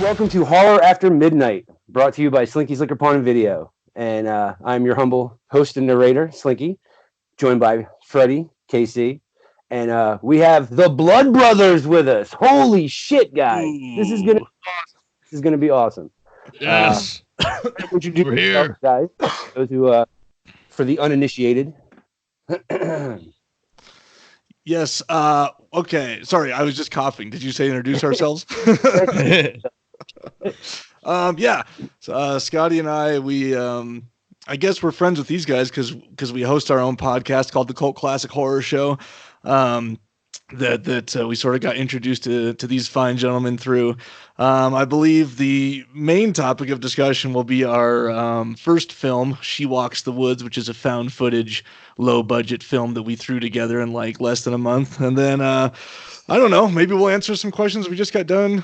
Welcome to Horror After Midnight, brought to you by Slinky's Liquor Pawn and Video. And I'm your humble host and narrator, Slinky, joined by Freddy, KC. And we have the Blood Brothers with us. Holy shit, guys. This is gonna be awesome. Yes. Introduce We're yourselves, here. guys. Those who, for the uninitiated. Yes. Okay. Sorry, I was just coughing. Did you say introduce ourselves? Yeah. So, Scotty and I guess we're friends with these guys because we host our own podcast called the Cult Classic Horror Show. That we sort of got introduced to these fine gentlemen through. I believe the main topic of discussion will be our first film, She Walks the Woods, which is a found footage, low budget film that we threw together in like less than a month. And then I don't know, maybe we'll answer some questions. We just got done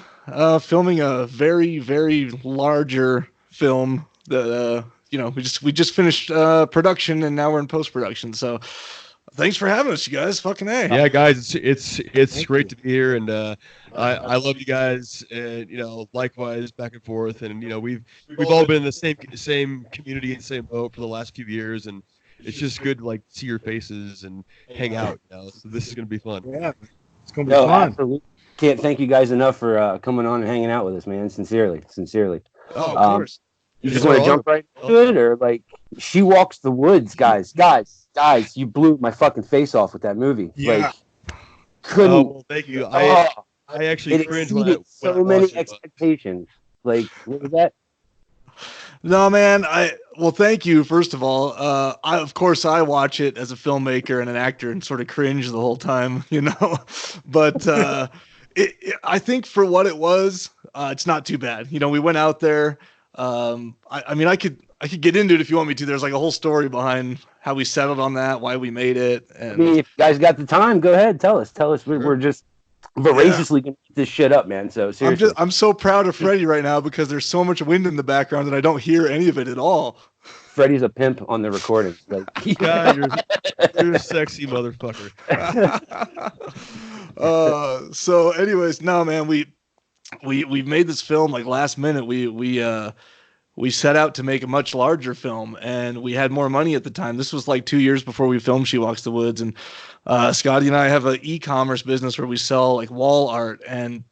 filming a very, very larger film that we just finished production and now we're in post production. So thanks for having us, you guys. Fucking A. Yeah, guys, it's great to be here, and I love you guys, and likewise back and forth, and we've all been in the same community and same boat for the last few years, and it's just good to like see your faces and hang out. So this is gonna be fun. Yeah, it's gonna be fun. Absolutely. Can't thank you guys enough for coming on and hanging out with us, man. Sincerely. Oh, of course. You just want to jump right into it, or like She Walks the Woods, guys, you blew my fucking face off with that movie. Yeah. Like, couldn't. Oh, well, thank you. I actually cringed when I so many watched it, expectations. Like, what was that? No, man. Thank you. First of all, of course I watch it as a filmmaker and an actor and sort of cringe the whole time, but I think for what it was, it's not too bad. We went out there. I could get into it if you want me to. There's like a whole story behind how we settled on that, why we made it. And I mean, if you guys got the time, go ahead, tell us. We're just voraciously gonna keep this shit up, man. So seriously, I'm so proud of Freddy right now because there's so much wind in the background and I don't hear any of it at all. Freddy's a pimp on the recording. Like, yeah, you're a sexy motherfucker. So anyways, no, man, we made this film like last minute. We set out to make a much larger film, and we had more money at the time. This was like 2 years before we filmed She Walks the Woods, and Scotty and I have an e-commerce business where we sell like wall art, and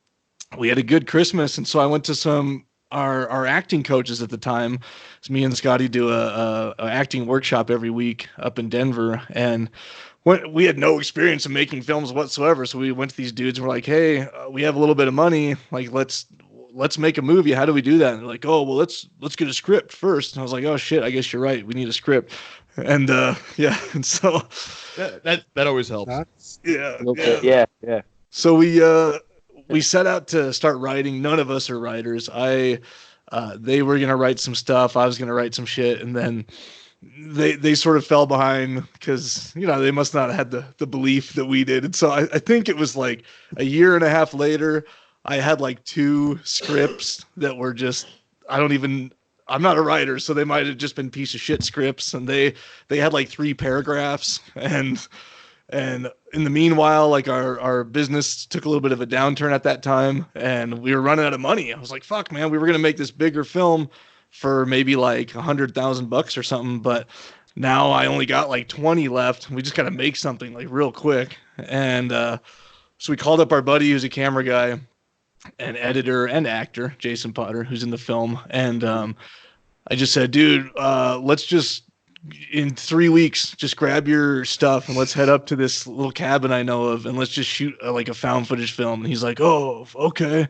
we had a good Christmas, and so I went to our acting coaches at the time. So me and Scotty do a acting workshop every week up in Denver, and we had no experience in making films whatsoever. So we went to these dudes and we're like, hey, we have a little bit of money. Like, let's make a movie. How do we do that? And they're like, oh, well, let's get a script first. And I was like, oh shit, I guess you're right. We need a script. And yeah. And so that always helps. Yeah. So we set out to start writing. None of us are writers. They were going to write some stuff. I was going to write some shit. And then they sort of fell behind because, they must not have had the belief that we did. And so I think it was like a year and a half later, I had like 2 scripts that were just, I'm not a writer, so they might have just been piece of shit scripts. And they had like 3 paragraphs, and in the meanwhile, like our business took a little bit of a downturn at that time, and we were running out of money. I was like, fuck, man, we were going to make this bigger film for maybe like $100,000 or something, but now I only got like 20 left. We just got to make something like real quick. And so we called up our buddy who's a camera guy and editor and actor, Jason Potter, who's in the film. And I just said, dude, let's just, in 3 weeks, just grab your stuff and let's head up to this little cabin I know of and let's just shoot like a found footage film. And he's like, oh, okay.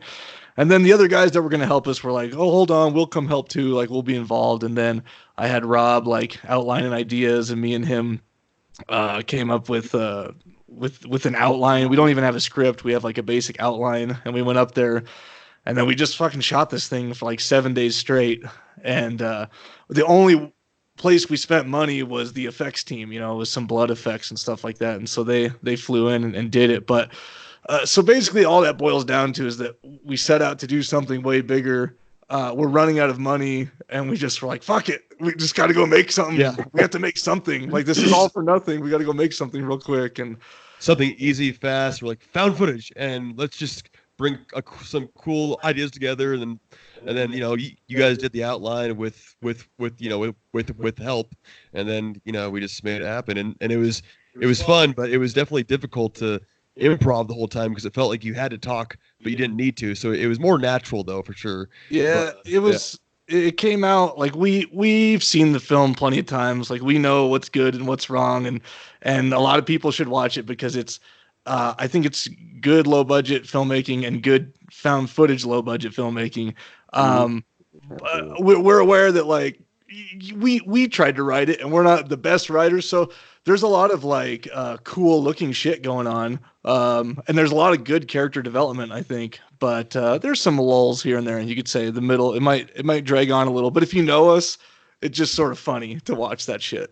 And then the other guys that were going to help us were like, oh, hold on, we'll come help too. Like, we'll be involved. And then I had Rob like outlining ideas, and me and him came up with an outline. We don't even have a script. We have like a basic outline, and we went up there, and then we just fucking shot this thing for like 7 days straight. And the only place we spent money was the effects team, with some blood effects and stuff like that. And so they flew in and did it. But so basically all that boils down to is that we set out to do something way bigger. We're running out of money, and we just were like, fuck it. We just got to go make something. Yeah. We have to make something. Like, this is all for nothing. We got to go make something real quick. And something easy, fast. We're like, found footage, and let's just bring some cool ideas together, and then you guys did the outline with help, and then we just made it happen, and it was fun, but it was definitely difficult to improv the whole time because it felt like you had to talk, but you didn't need to. So it was more natural though, for sure. Yeah, it was. It came out like we've seen the film plenty of times. Like we know what's good and what's wrong, and a lot of people should watch it because it's. I think it's good low budget filmmaking and good found footage low budget filmmaking. We're aware that like we tried to write it and we're not the best writers, so there's a lot of like cool looking shit going on, and there's a lot of good character development, I think, but there's some lulls here and there, and you could say the middle it might drag on a little, but if you know us, it's just sort of funny to watch that shit.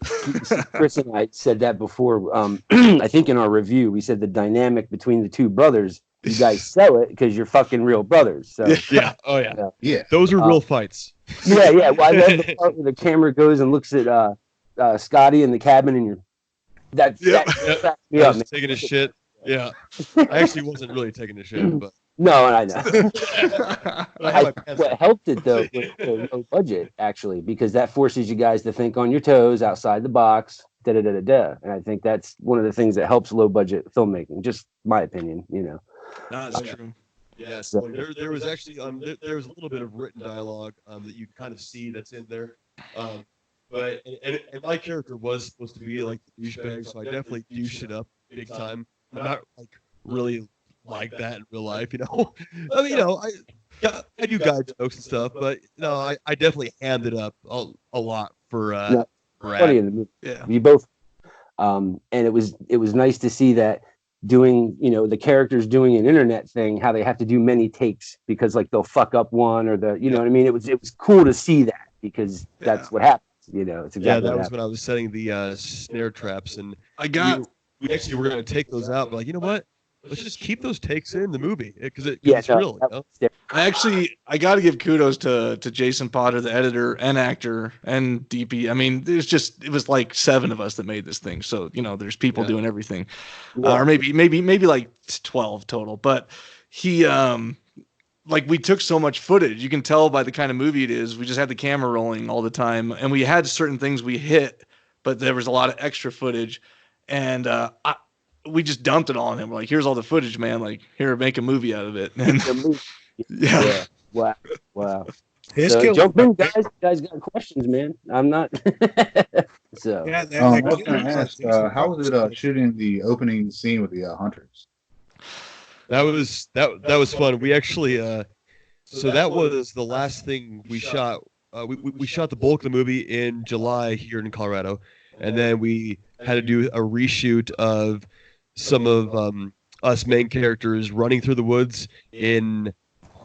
Chris and I said that before. I think in our review we said the dynamic between the two brothers, you guys sell it because you're fucking real brothers. So yeah, oh yeah, those are real fights. Yeah. Well, I love the part where the camera goes and looks at Scotty in the cabin, and that cracks me up, man. Taking a shit. Yeah, I actually wasn't really taking a shit, but no, I know. What helped it though was the low budget, actually, because that forces you guys to think on your toes, outside the box. And I think that's one of the things that helps low budget filmmaking. Just my opinion, That's true. Yes, so, there was actually there was a little bit of written dialogue that you kind of see that's in there, but and my character was supposed to be like the douchebag, so I definitely douched it up big time. I'm not like really like that in real life, I mean, I do guy jokes and stuff, but I definitely hammed it up a lot for funny in the movie. Yeah, we both, and it was nice to see that. Doing the characters doing an internet thing, how they have to do many takes because like they'll fuck up one or what I mean. It was cool to see that because that's what happens. It's exactly that was when I was setting the snare traps, and we actually were going to take those out, but like, you know what? Let's just keep those takes in the movie because it's real. I got to give kudos to Jason Potter, the editor and actor and DP. I mean, it was like 7 of us that made this thing. So, there's people doing everything, or maybe like 12 total. But he, like we took so much footage, you can tell by the kind of movie it is. We just had the camera rolling all the time, and we had certain things we hit, but there was a lot of extra footage, and we just dumped it all on him. We're like, here's all the footage, man. Like, here, make a movie out of it. And, yeah. Wow. So, jump in, guys. You guys got questions, man. I'm not. So. Yeah. I was going to ask, how was it shooting the opening scene with the hunters? That was fun. We actually, so that was the last thing we shot. We shot the bulk of the movie in July here in Colorado, and then we had to do a reshoot of some of us main characters running through the woods in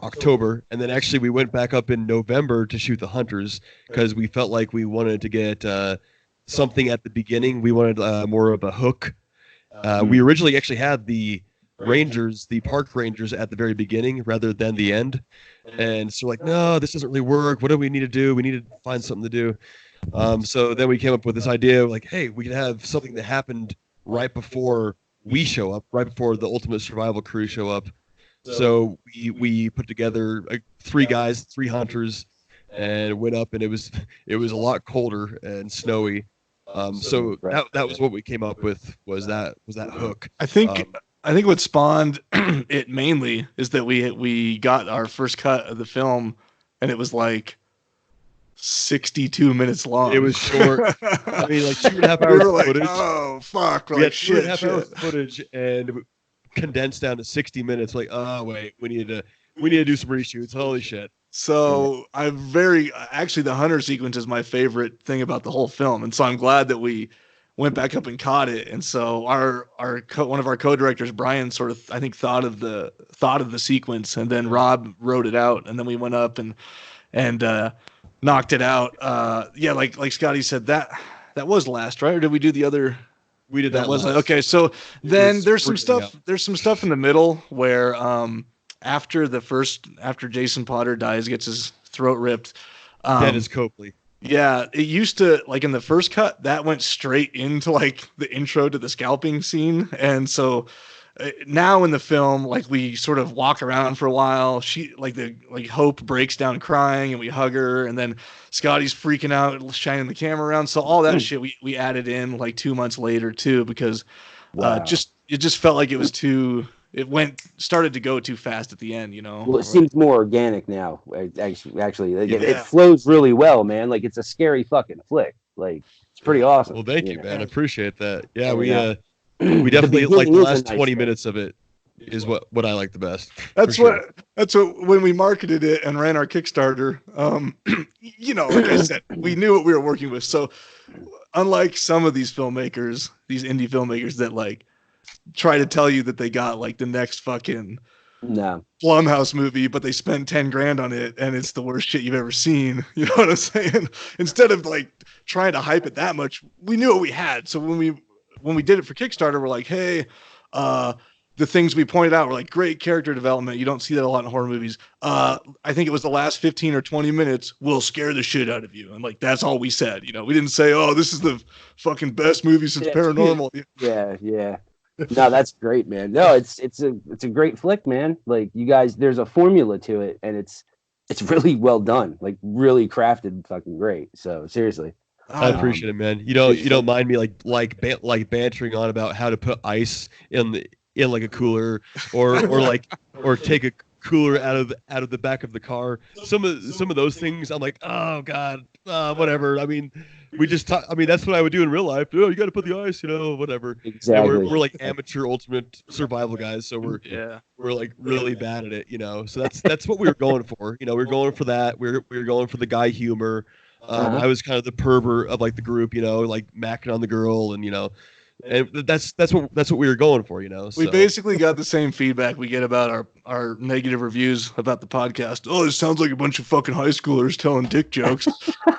October, and then actually we went back up in November to shoot the hunters because we felt like we wanted to get something at the beginning. We wanted more of a hook. We originally actually had the park rangers at the very beginning rather than the end, and so like, no, this doesn't really work. What do we need to do? We need to find something to do. So then we came up with this idea of like, hey, we could have something that happened right before we show up, right before the Ultimate Survival crew show up. So we put together 3 guys, 3 hunters, and went up, and it was a lot colder and snowy. So that was what we came up with was that hook. I think what spawned it mainly is that we got our first cut of the film, and it was like 62 minutes long. It was short. I mean, like 2.5 hours of footage. Oh fuck! We had 2.5 hours of footage and condensed down to 60 minutes. Like, oh wait, we need to do some reshoots. Holy shit! So actually the hunter sequence is my favorite thing about the whole film, and so I'm glad that we went back up and caught it. And so one of our co-directors, Brian, sort of I think thought of the sequence, and then Rob wrote it out, and then we went up and knocked it out. Like Scotty said, that was last, right? Or did we do the other? We did that. Was okay. So then there's some stuff in the middle where after Jason Potter dies, gets his throat ripped. Dead as Copley. Yeah, it used to, like in the first cut, that went straight into like the intro to the scalping scene, and so now in the film, like we sort of walk around for a while. She like Hope breaks down crying and we hug her, and then Scotty's freaking out, shining the camera around. So all that shit we added in like 2 months later too, because it just felt like it was too. Started to go too fast at the end, you know. Well, it seems more organic now. Actually, it flows really well, man. Like it's a scary fucking flick. Like it's pretty awesome. Well, thank you, man. I appreciate that. Yeah, we definitely like the last 20 minutes of it is what I like the best. That's what when we marketed it and ran our Kickstarter. You know, like I said, we knew what we were working with. So, unlike some of these filmmakers, these indie filmmakers that like try to tell you that they got like the next fucking Blumhouse movie, but they spent 10 grand on it and it's the worst shit you've ever seen. You know what I'm saying? Instead of like trying to hype it that much, we knew what we had. So when we did it for Kickstarter, we're like, hey, the things we pointed out were like great character development. You don't see that a lot in horror movies. I think it was the last 15 or 20 minutes will scare the shit out of you. And like, that's all we said. You know, we didn't say, oh, this is the fucking best movie since Paranormal. Yeah. No, that's great, man. No, it's a great flick, man. Like you guys, there's a formula to it, and it's really well done. Like really crafted, fucking great. So seriously, I appreciate it, man. You don't mind me like bantering on about how to put ice in like a cooler or take a cooler out of the back of the car. Some of those things, I'm like, oh god, whatever. I mean. We just talk. I mean, that's what I would do in real life. Oh, you got to put the ice, whatever. Exactly. And we're like amateur ultimate survival guys, so we're like really bad at it, So that's what we were going for. We're going for that. We're going for the guy humor. I was kind of the pervert of like the group, like macking on the girl, and and that's what we were going for, So. We basically got the same feedback we get about our negative reviews about the podcast. Oh, it sounds like a bunch of fucking high schoolers telling dick jokes.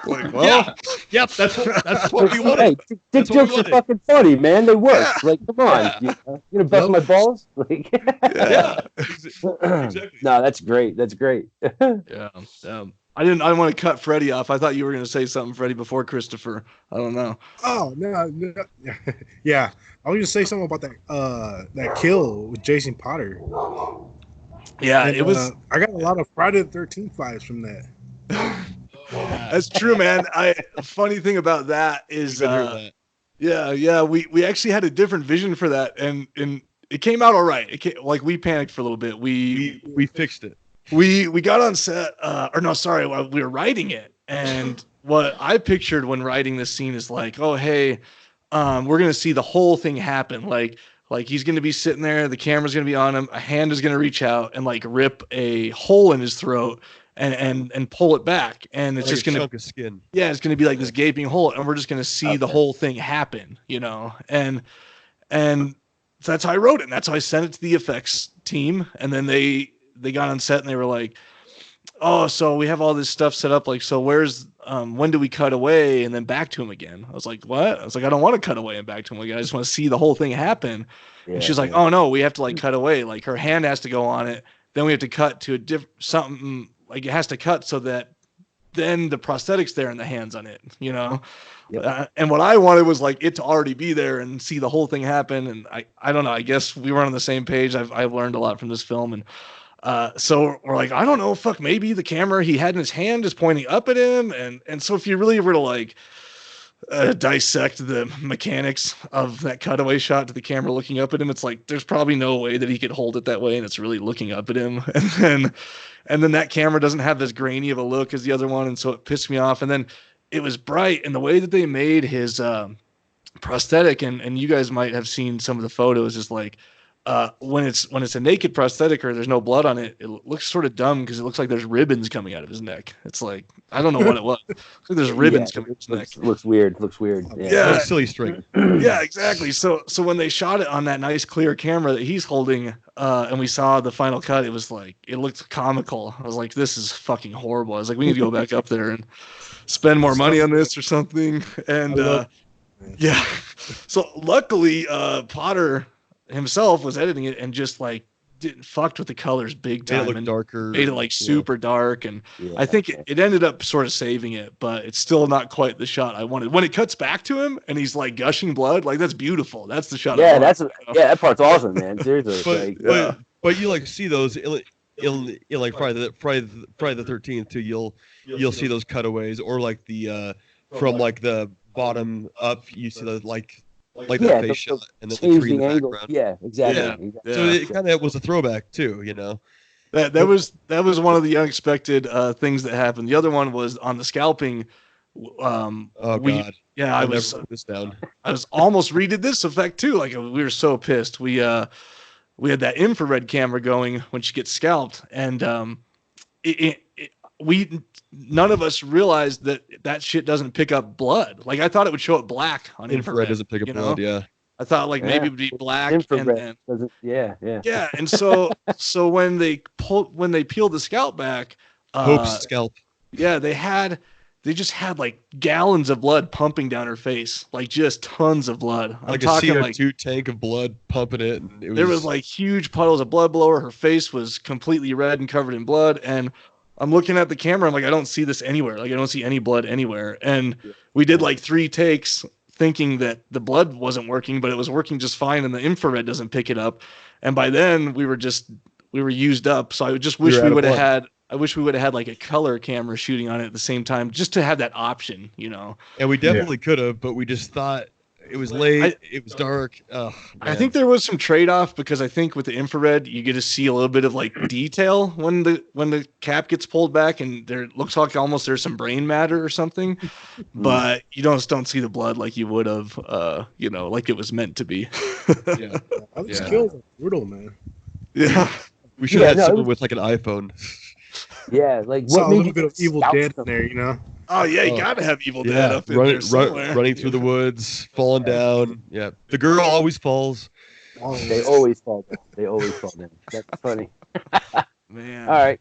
Like, well, yep, that's what we wanted. Hey, dick jokes are fucking funny, man. They work. Like, come on, you gonna bust my balls? Like, exactly. No, that's great. That's great. I didn't want to cut Freddy off. I thought you were going to say something, Freddy, before Christopher. I don't know. Oh, no. Yeah. I was going to say something about that kill with Jason Potter. Yeah, and, it was. I got a lot of Friday the 13th vibes from that. That's true, man. Funny thing about that is, we actually had a different vision for that, and it came out all right. We panicked for a little bit. We fixed it. We got on set, we were writing it, and what I pictured when writing this scene is like, oh hey, we're gonna see the whole thing happen. Like he's gonna be sitting there, the camera's gonna be on him, a hand is gonna reach out and like rip a hole in his throat and pull it back, and it's like just gonna chunk of skin. Yeah, it's gonna be like this gaping hole, and we're just gonna see the whole thing happen, and that's how I wrote it, and that's how I sent it to the effects team, and then they got on set and they were like, oh, so we have all this stuff set up. Like, so where's, when do we cut away and then back to him again? I was like, what? I was like, I don't want to cut away and back to him again. I just want to see the whole thing happen. And she's like, oh no, we have to like cut away. Like her hand has to go on it. Then we have to cut to something, like it has to cut so that then the prosthetic's there and the hand's on it, Yep. And what I wanted was like it to already be there and see the whole thing happen. And I don't know, I guess we were on the same page. I've learned a lot from this film, and so we're like, I don't know, maybe the camera he had in his hand is pointing up at him. And so if you really were to like dissect the mechanics of that cutaway shot to the camera looking up at him, it's like, there's probably no way that he could hold it that way. And it's really looking up at him. And then that camera doesn't have as grainy of a look as the other one. And so it pissed me off. And then it was bright, and the way that they made his prosthetic, and you guys might have seen some of the photos, is like, when it's a naked prosthetic or there's no blood on it, it looks sort of dumb because it looks like there's ribbons coming out of his neck. It's like, I don't know what it was. It looks like there's ribbons coming out of his neck. Looks weird. Yeah. Silly string. Yeah, exactly. So when they shot it on that nice clear camera that he's holding, and we saw the final cut, it was like, it looked comical. I was like, this is fucking horrible. I was like, we need to go back up there and spend more money on this or something. And so luckily Potter himself was editing it and just like fucked with the colors big Made time it look and darker. made it like super dark. And Yeah, I think it ended up sort of saving it, but it's still not quite the shot I wanted. When it cuts back to him and he's like gushing blood, like that's beautiful. That's the shot. Yeah, that part's awesome, man. Seriously. But you like see those in like Friday the 13th too. You'll see those cutaways, or like the from like the bottom up, you see the like that face shot and then the tree in the angle. background. Yeah, exactly. Yeah. So it kind of was a throwback too, you know. That was one of the unexpected things that happened. The other one was on the scalping. Oh God. Yeah, I'll never put this down. I was almost redid this effect too. Like we were so pissed. We had that infrared camera going when she gets scalped, and none of us realized that shit doesn't pick up blood. Like I thought it would show up black on infrared. Doesn't pick up blood. Yeah. I thought like maybe it would be black. Infrared doesn't. Yeah. Yeah, and so when they peeled the scalp back, Hope's scalp. Yeah, they just had like gallons of blood pumping down her face, like just tons of blood. Like a CO2 tank of blood pumping it. And there was like huge puddles of blood below her. Her face was completely red and covered in blood. And I'm looking at the camera. I'm like, I don't see this anywhere. Like I don't see any blood anywhere. And we did like 3 takes thinking that the blood wasn't working, but it was working just fine. And the infrared doesn't pick it up. And by then we were used up. So I just wish we would have had. I wish we would have had like a color camera shooting on it at the same time, just to have that option, you know. And we definitely could have, but we just thought it was late. It was dark. I think there was some trade-off, because I think with the infrared, you get to see a little bit of like detail when the cap gets pulled back, and there looks like almost there's some brain matter or something, but you don't see the blood like you would have, like it was meant to be. Yeah, those kills are brutal, man. Yeah, we should have had someone with like an iPhone. Yeah, like what made a little bit of Evil Dead in there, you know? Oh yeah, you gotta have Evil Dead up in there somewhere. Running through the woods, falling down. Yeah, the girl always falls. They always fall down. They always fall down. That's funny. Man. All right,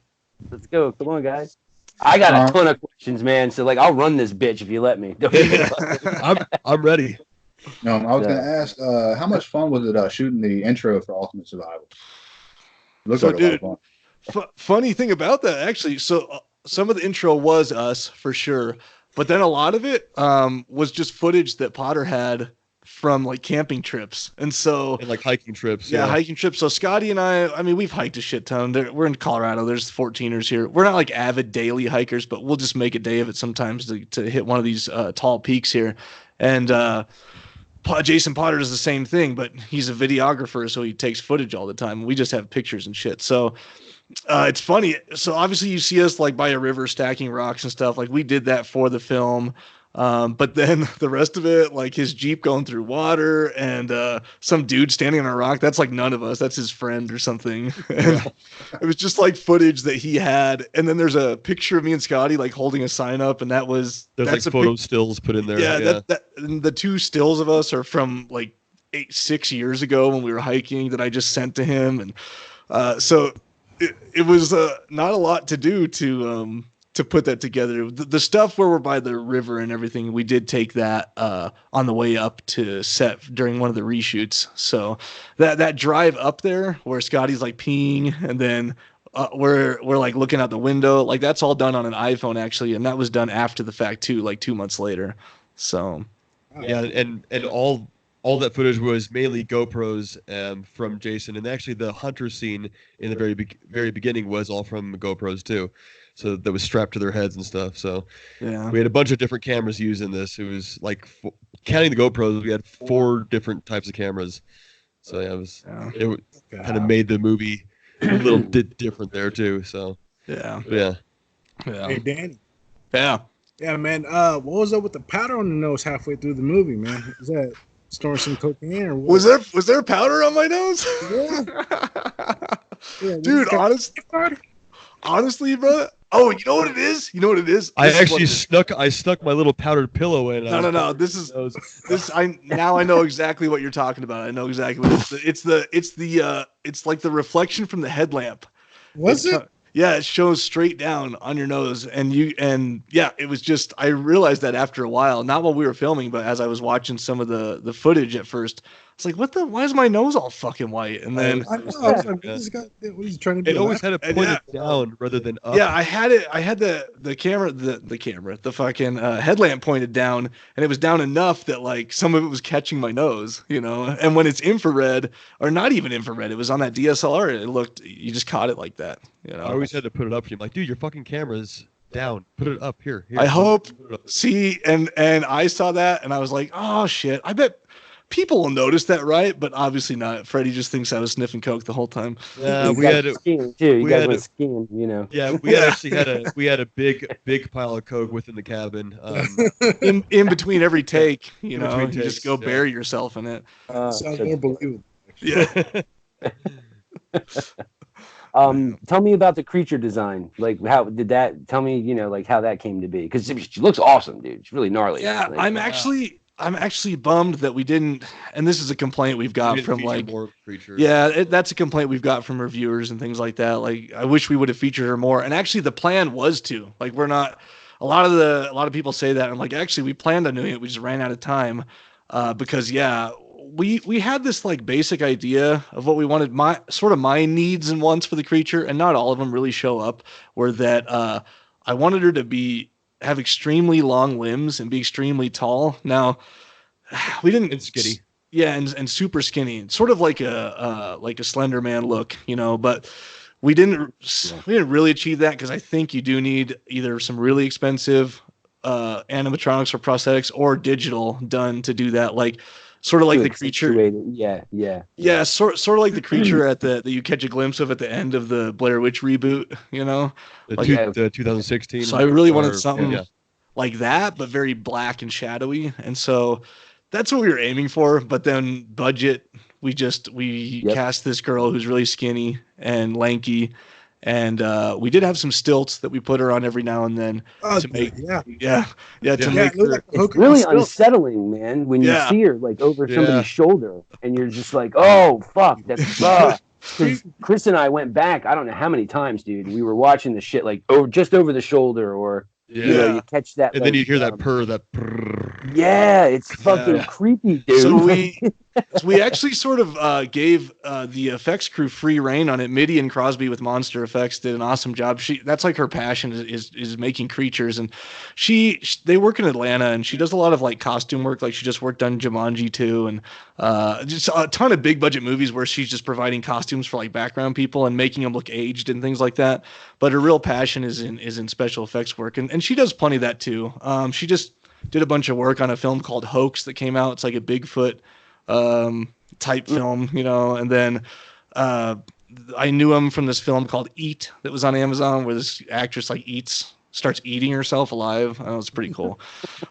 let's go. Come on, guys. I got a ton of questions, man. So like, I'll run this bitch if you let me. I'm ready. No, I was gonna ask, how much fun was it shooting the intro for Ultimate Survival? Looks like a lot of fun. Funny thing about that, actually, so some of the intro was us for sure, but then a lot of it was just footage that Potter had from like camping trips, and like hiking trips. Yeah, hiking trips. So Scotty and I mean, we've hiked a shit ton. We're in Colorado. There's 14ers here. We're not like avid daily hikers, but we'll just make a day of it sometimes to hit one of these tall peaks here. And Jason Potter does the same thing, but he's a videographer, so he takes footage all the time. We just have pictures and shit. So it's funny. So obviously you see us like by a river stacking rocks and stuff. Like we did that for the film. But then the rest of it, like his Jeep going through water and some dude standing on a rock, that's like none of us. That's his friend or something. And it was just like footage that he had. And then there's a picture of me and Scotty like holding a sign up, and there's like photo stills put in there. Yeah, and the 2 stills of us are from like 6 years ago when we were hiking that I just sent to him. And so it was not a lot to do to put that together. The stuff where we're by the river and everything, we did take that on the way up to set during one of the reshoots. So that drive up there where Scotty's like peeing, and then we're like looking out the window, like that's all done on an iPhone actually, and that was done after the fact too, like 2 months later. So yeah, and all that footage was mainly GoPros from Jason, and actually the hunter scene in the very beginning was all from GoPros too. So that was strapped to their heads and stuff. So yeah, we had a bunch of different cameras used in this. It was like counting the GoPros, we had 4 different types of cameras. So yeah, it kind of made the movie a little different there too. So yeah. Hey Danny. Yeah, man. What was up with the powder on the nose halfway through the movie, man? Is that storing some cocaine or what? Was there powder on my nose? Yeah, dude. Honestly, bro. Oh, you know what it is? I stuck my little powdered pillow in. No. Now I know exactly what you're talking about. I know exactly what it's like the reflection from the headlamp. Was it? Yeah, it shows straight down on your nose, and it was just, I realized that after a while, not while we were filming, but as I was watching some of the footage at first, was like, why is my nose all fucking white? And then I know, I was like, what is he trying to do? It always had it pointed down rather than up. Yeah, I had the camera, the fucking headlamp pointed down, and it was down enough that like some of it was catching my nose, you know. And when it's infrared, or not even infrared, it was on that DSLR. It looked, you just caught it like that, you know. I always had to put it up. I'm like, dude, your fucking camera's down. Put it up here. I hope. See, and I saw that, and I was like, oh shit. I bet people will notice that, right? But obviously not. Freddie just thinks I was sniffing coke the whole time. Yeah, we had skiing too. You guys went skiing, you know. Yeah, we actually had a big pile of coke within the cabin. In between every take, you know, you takes, just go bury yourself in it. Sounds more believable. Yeah. Tell me about the creature design. Like, how did that? Tell me, you know, like how that came to be, because she looks awesome, dude. She's really gnarly. Yeah, like, I'm actually bummed that we didn't. And this is a complaint we've got from like more creatures. Yeah, that's a complaint we've got from reviewers and things like that. Like, I wish we would have featured her more. And actually, the plan was to. Like, we're not. A lot of people say that. I'm like, actually, we planned on doing it. We just ran out of time, because yeah. We had this like basic idea of what we wanted, my needs and wants for the creature, and not all of them really show up, were that I wanted her to have extremely long limbs and be extremely tall. Now, we didn't. And skinny. Yeah, and super skinny, sort of like a Slender Man look, you know. But we didn't really achieve that, because I think you do need either some really expensive animatronics or prosthetics, or digital done to do that, like. Sort of like the creature, yeah. Sort of like the creature that you catch a glimpse of at the end of the Blair Witch reboot, you know, the 2016. So I really wanted something like that, but very black and shadowy, and so that's what we were aiming for. But then budget, we cast this girl who's really skinny and lanky. And we did have some stilts that we put her on every now and then to make, to make her. It's really unsettling, man, when you see her like over somebody's shoulder, and you're just like, oh fuck, that's Chris and I went back, I don't know how many times, dude. We were watching the shit like just over the shoulder, or you know, you catch that, and like, then you hear that purr, that purr. Yeah, it's fucking creepy, dude. So we actually sort of gave the effects crew free reign on it. Mitty and Crosby with Monster Effects did an awesome job. That's like her passion is making creatures, and they work in Atlanta, and she does a lot of like costume work. Like, she just worked on Jumanji 2, and just a ton of big budget movies where she's just providing costumes for like background people and making them look aged and things like that. But her real passion is in special effects work, and she does plenty of that too. She just did a bunch of work on a film called Hoax that came out. It's like a Bigfoot type film, you know. And then I knew him from this film called Eat that was on Amazon, where this actress like starts eating herself alive. That was pretty cool.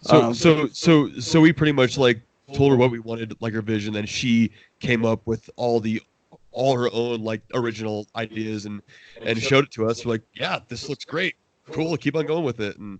So we pretty much like told her what we wanted, like her vision, and she came up with all her own like original ideas and showed it to us. We're like, yeah, this looks great, cool, keep on going with it. And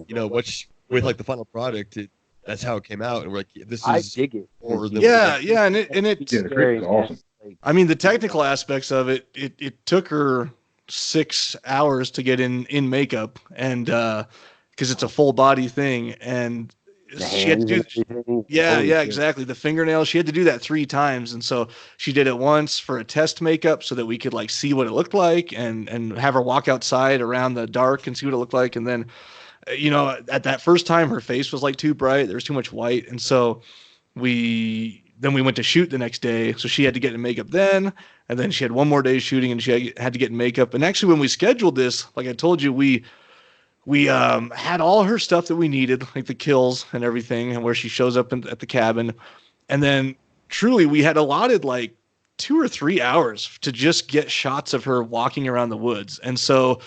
you know, with like the final product, that's how it came out, and we're like, this is. I dig it. And it's very awesome. I mean, the technical aspects of it, it took her 6 hours to get in makeup, and because it's a full body thing, and she had to do exactly, the fingernails, she had to do that 3 times, and so she did it once for a test makeup so that we could like see what it looked like, and have her walk outside around the dark and see what it looked like. And then, you know, at that first time, her face was like too bright. There was too much white. And so we went to shoot the next day. So she had to get in makeup then. And then she had one more day shooting, and she had to get in makeup. And actually, when we scheduled this, like I told you, we had all her stuff that we needed, like the kills and everything, and where she shows up at the cabin. And then truly, we had allotted like 2 or 3 hours to just get shots of her walking around the woods. And so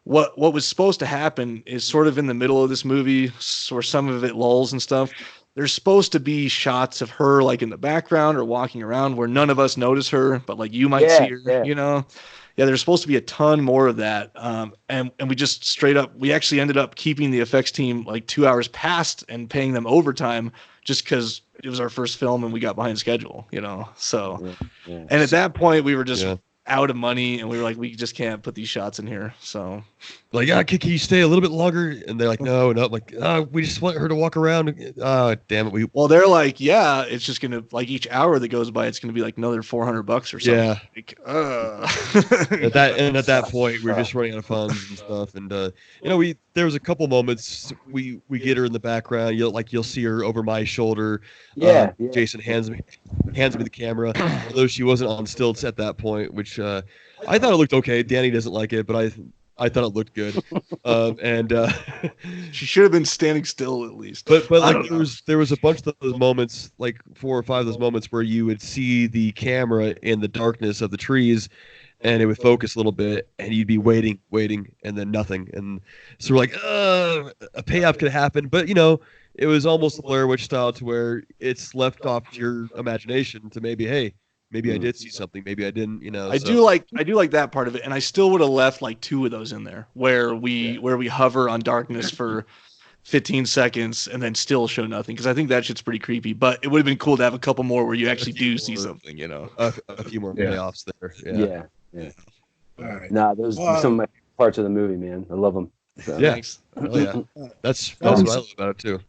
what was supposed to happen is sort of in the middle of this movie, or some of it lulls and stuff. There's supposed to be shots of her like in the background or walking around where none of us notice her, but like you might see her, you know? Yeah, there's supposed to be a ton more of that. And we just straight up, we actually ended up keeping the effects team like 2 hours past and paying them overtime just because it was our first film and we got behind schedule, you know? So, and at that point we were just out of money, and we were like, we just can't put these shots in here. So, like, yeah, can you stay a little bit longer? And they're like, no. Like, we just want her to walk around. Oh, damn it. Well, they're like, yeah, it's just gonna like each hour that goes by, it's gonna be like another $400 or something. Yeah. Like, at that point, we were just running out of funds and stuff. And there was a couple moments we get her in the background. You'll see her over my shoulder. Yeah. Jason hands me the camera, although she wasn't on stilts at that point, which I thought it looked okay. Danny doesn't like it, but I thought it looked good. She should have been standing still at least. But like there was a bunch of those moments, like 4 or 5 of those moments where you would see the camera in the darkness of the trees, and it would focus a little bit, and you'd be waiting, and then nothing. And so we're like, a payoff could happen, but it was almost a Blair Witch style to where it's left off to your imagination to maybe I did see something, maybe I didn't. I do like that part of it, and I still would have left like 2 of those in there where we hover on darkness for 15 seconds and then still show nothing, because I think that shit's pretty creepy. But it would have been cool to have a couple more where you actually do see something. A few more payoffs there. Yeah. All right. Nah, those are some of my parts of the movie, man. I love them. So. Yeah. Oh, yeah. That's what I love about it too.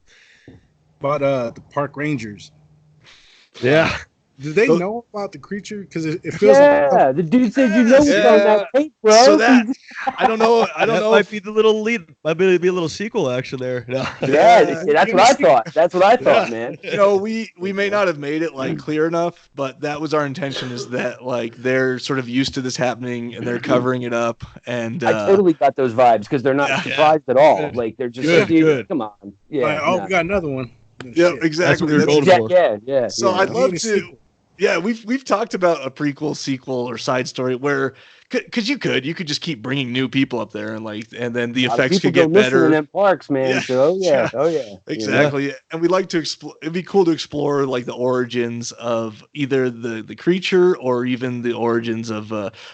But the park rangers, Yeah. do they know about the creature? Because it feels like the dude said you know it's on that tape, bro. So that I don't know. That might be the little lead. Might be a little sequel action there. No. Yeah, that's what I thought. That's what I thought, man. We may not have made it like clear enough, but that was our intention, is that like they're sort of used to this happening and they're covering it up. And I totally got those vibes because they're not surprised at all. Like they're just like, dude, good. come on. Yeah. like, we got another one. Yeah, Shit. exactly. That's what we were going for. Yeah. So I'd love Need a to. sequel. Yeah, we've talked about a prequel, sequel, or side story where, because you could just keep bringing new people up there, and then the effects could get better in them parks, man. Yeah. So oh yeah, exactly. And we'd like to explore. It'd be cool to explore like the origins of either the creature or even the origins of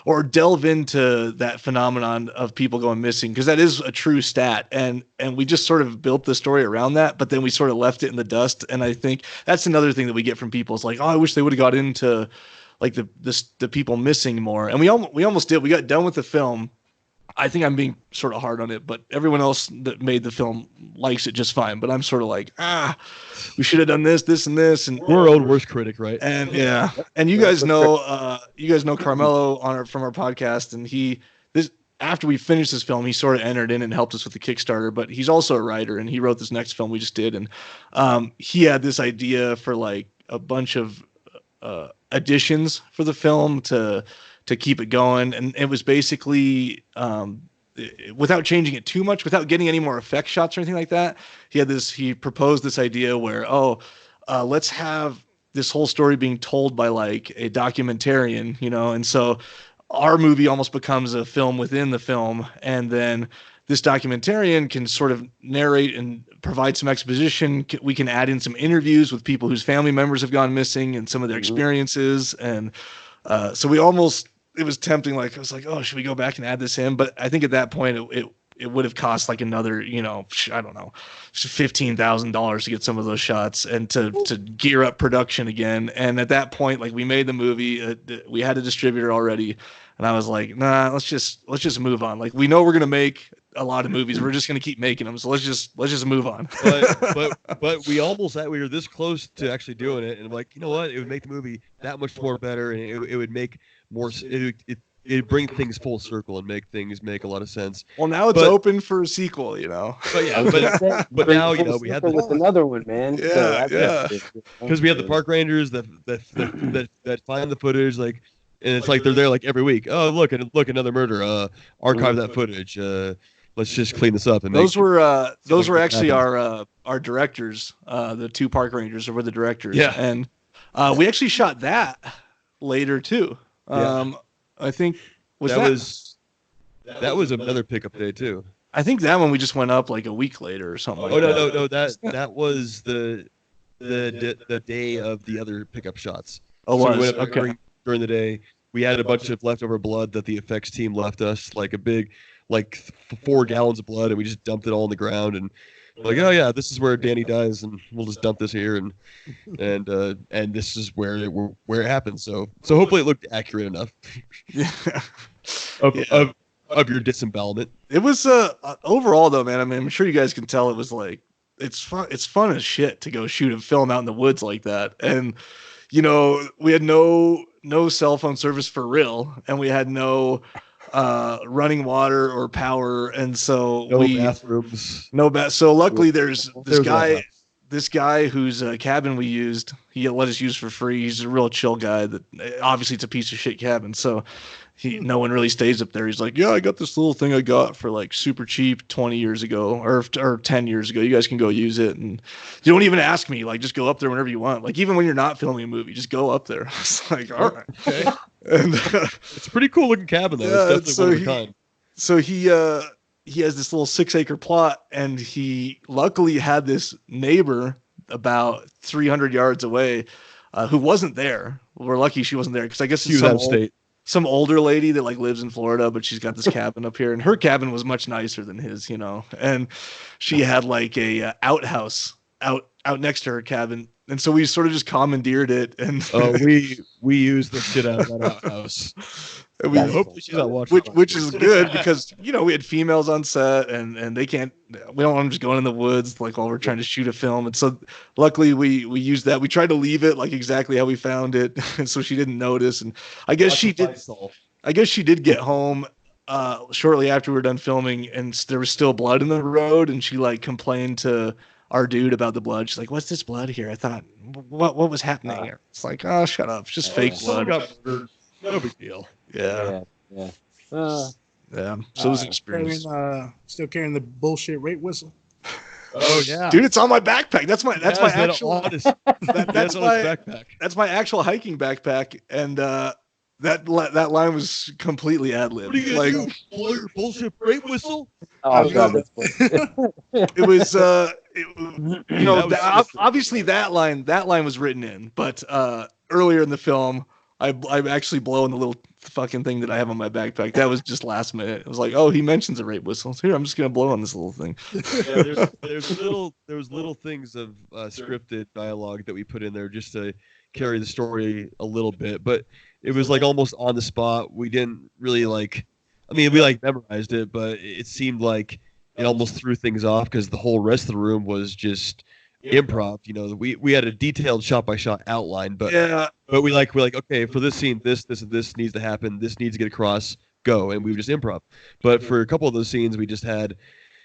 or delve into that phenomenon of people going missing, because that is a true stat, and we just sort of built the story around that, but then we sort of left it in the dust. And I think that's another thing that we get from people is like, oh, I wish they would have got into like the people missing more. And we almost did. We got done with the film. I think I'm being sort of hard on it, but everyone else that made the film likes it just fine. But I'm sort of like, we should have done this, and this, and we're our own worst critic, right? And yeah, and you guys know Carmelo from our podcast, and after we finished this film, he sort of entered in and helped us with the Kickstarter. But he's also a writer, and he wrote this next film we just did, and he had this idea for like a bunch of additions for the film to keep it going, and it was basically without changing it too much, without getting any more effect shots or anything like that. He proposed this idea where let's have this whole story being told by like a documentarian, and so our movie almost becomes a film within the film, and then this documentarian can sort of narrate and provide some exposition. We can add in some interviews with people whose family members have gone missing and some of their experiences. And so it was tempting. Like I was like, oh, should we go back and add this in? But I think at that point it would have cost like another, I don't know, $15,000 to get some of those shots and to gear up production again. And at that point, like we made the movie, we had a distributor already. And I was like, nah, let's just move on. Like we know we're going to make a lot of movies. We're just going to keep making them. So let's just move on. but we were this close to actually doing it. And I'm like, you know what? It would make the movie that much more better. And it would make more, it'd bring things full circle and make things make a lot of sense. Well, now it's open for a sequel, But yeah, but now, we had with another one, man. Yeah. Because we have the park rangers that find the footage, like, and it's like they're there like every week. Oh, look, another murder. Archive that footage. Let's just clean this up. And those were actually our directors. The 2 park rangers were the directors. Yeah, and we actually shot that later too. I think that was another pickup day too. I think that one we just went up like a week later or something. No, that was the day of the other pickup shots. Oh, so was we went up okay. During the day. We had a bunch of leftover blood that the effects team left us, like a big, 4 gallons of blood, and we just dumped it all on the ground. And Like, oh yeah, this is where Danny dies, and we'll just dump this here, and this is where it happens. So hopefully it looked accurate enough. Yeah. Of your disembowelment. It was overall though, man. I mean, I'm sure you guys can tell it was like it's fun as shit to go shoot a film out in the woods like that. And you know, we had no cell phone service for real, and we had no running water or power, and so bathrooms. So luckily there's this guy whose cabin we used. He let us use for free. He's a real chill guy. That obviously it's a piece of shit cabin, so no one really stays up there. He's like, yeah, I got this little thing I got for like super cheap 20 years ago or 10 years ago. You guys can go use it. And you don't even ask me, like, just go up there whenever you want. Like, even when you're not filming a movie, just go up there. It's like, all right. Okay. And it's a pretty cool looking cabin though. Yeah, it's definitely one of a kind. So he has this little 6-acre plot, and he luckily had this neighbor about 300 yards away who wasn't there. We're lucky she wasn't there, because I guess it's some older lady that like lives in Florida, but she's got this cabin up here, and her cabin was much nicer than his, you know. And she had like a outhouse out next to her cabin, and so we sort of just commandeered it. And we used the shit out of that outhouse. And we hopefully she's not watching, which is good, because you know we had females on set, and we don't want them just going in the woods like while we're trying to shoot a film. And so luckily we used that. We tried to leave it like exactly how we found it, and so she didn't notice. And I guess she did get home shortly after we were done filming, and there was still blood in the road, and she like complained to our dude about the blood. She's like, what's this blood here? I thought, what was happening here? It's like, oh, shut up, it's just fake blood. No big deal. Yeah. So it was an experience. Still carrying the bullshit rape whistle. Oh yeah, dude, it's on my backpack. That's my actual backpack. That's my actual hiking backpack, and that line was completely ad lib. What are you gonna do? Blow your bullshit rape whistle? Oh god, it was obviously that line was written in, but earlier in the film, I'm actually blowing the little fucking thing that I have on my backpack. That was just last minute. It was like, oh, he mentions a rape whistle. So here, I'm just gonna blow on this little thing. Yeah, there's little things of scripted dialogue that we put in there just to carry the story a little bit, but it was like almost on the spot. We didn't really we memorized it, but it seemed like it almost threw things off because the whole rest of the room was just improv. You know, we had a detailed shot by shot outline, but we're like, okay, for this scene, this and this needs to happen, this needs to get across, go, and we would just improv. But for a couple of those scenes, we just had,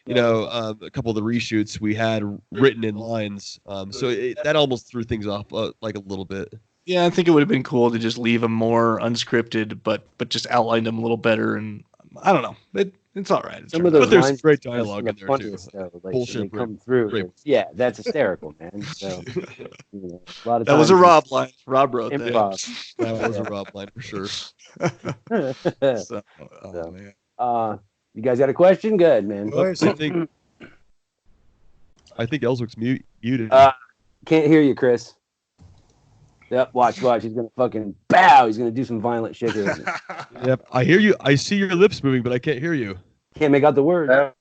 a couple of the reshoots we had written in lines, so that almost threw things off like a little bit. Yeah, I think it would have been cool to just leave them more unscripted, but just outline them a little better. And I don't know, it's all right. But there's great dialogue in there too. Bullshit come through. Yeah, that's hysterical, man. So a lot of that was a Rob line. Rob wrote that. That was a Rob line for sure. Man. You guys got a question? Good, man. I think Ellswick's muted. Can't hear you, Chris. Yep, watch. He's gonna fucking bow. He's gonna do some violent shit here. Yep, I hear you. I see your lips moving, but I can't hear you. Can't make out the word. Oh,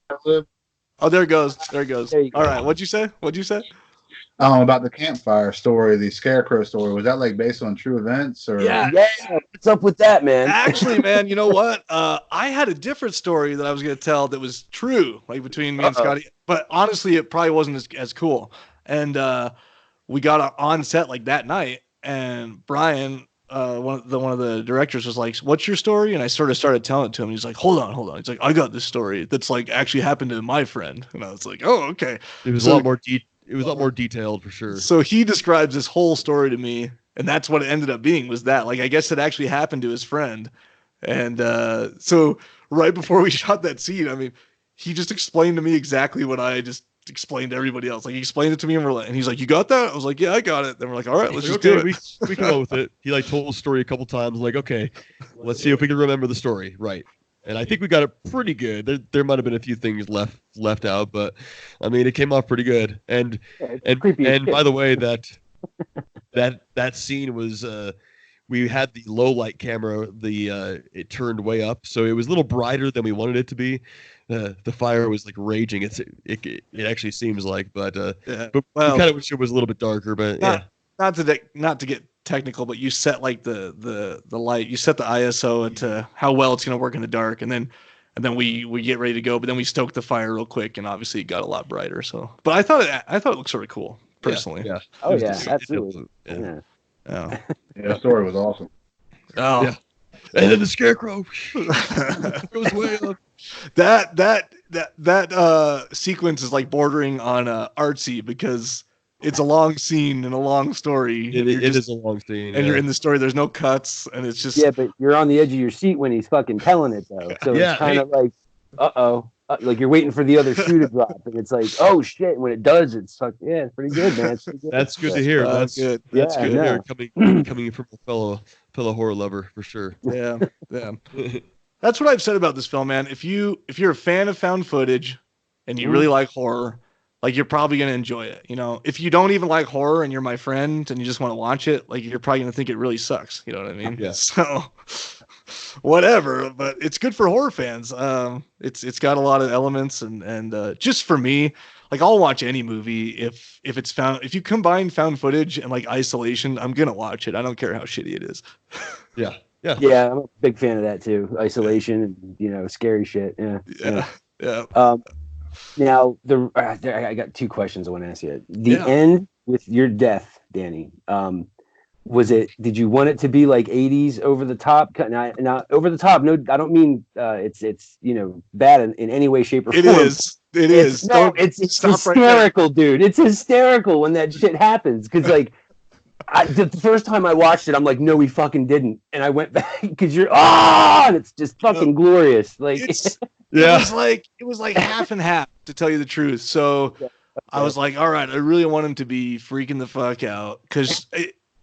there it goes. There you go. All right, what'd you say? About the campfire story, the scarecrow story. Was that like based on true events or? Yeah. What's up with that, man? Actually, man, you know what? I had a different story that I was gonna tell that was true, like between me and Scotty. But honestly, it probably wasn't as cool. And we got on set like that night. And Brian, one of the directors, was like, "What's your story?" And I sort of started telling it to him. He's like, "Hold on." He's like, "I got this story that's like actually happened to my friend." And I was like, "Oh, okay." It was a lot more detailed for sure. So he describes this whole story to me, and that's what it ended up being. Was that like I guess it actually happened to his friend, and so right before we shot that scene, I mean, he just explained to me exactly what I just explained to everybody else. Like he explained it to me, and he's like, "You got that?" I was like, "Yeah, I got it." Then we're like, "All right, let's just do it." We can go with it. He like told the story a couple times. Like, okay, let's see if we can remember the story right. And I think we got it pretty good. There might have been a few things left out, but I mean, it came off pretty good. And by the way, that scene was we had the low light camera, it turned way up, so it was a little brighter than we wanted it to be. The fire was like raging. It actually seems like, but but well, we kind of wish it was a little bit darker. But not to get technical, but you set like the light, you set the ISO into how well it's going to work in the dark, and then we get ready to go, but then we stoke the fire real quick, and obviously it got a lot brighter. So, but I thought it looked sort of cool personally. Yeah. Oh yeah, absolutely. Yeah. Yeah, the story was awesome. Oh. Yeah. And then the scarecrow goes way up. That sequence is like bordering on artsy because it's a long scene and a long story. It is a long scene, and you're in the story. There's no cuts, and it's just but you're on the edge of your seat when he's fucking telling it though. So it's kind of like, like you're waiting for the other shoe to drop, and it's like, oh shit! And when it does, it's it's pretty good, man. It's pretty good. That's good to hear. That's good. That's good to hear coming from a fellow horror lover for sure. Yeah. That's what I've said about this film, man. If you're a fan of found footage and you really like horror, like you're probably gonna enjoy it. You know, if you don't even like horror and you're my friend and you just want to watch it, like you're probably gonna think it really sucks. You know what I mean? Yeah. So whatever, but it's good for horror fans. It's got a lot of elements and just for me, like I'll watch any movie if you combine found footage and like isolation, I'm gonna watch it. I don't care how shitty it is. Yeah. Yeah, I'm a big fan of that too. Isolation and scary shit. Yeah. Now I got two questions I want to ask you. The end with your death, Danny. Did you want it to be like 80s over the top? Now over the top. No, I don't mean it's bad in any way, shape, or form. It is. No, it's hysterical, right, dude. It's hysterical when that shit happens because like. The first time I watched it, I'm like, no, we fucking didn't. And I went back because and it's just fucking glorious. Like, it was like half and half, to tell you the truth. So I was like, all right, I really want him to be freaking the fuck out because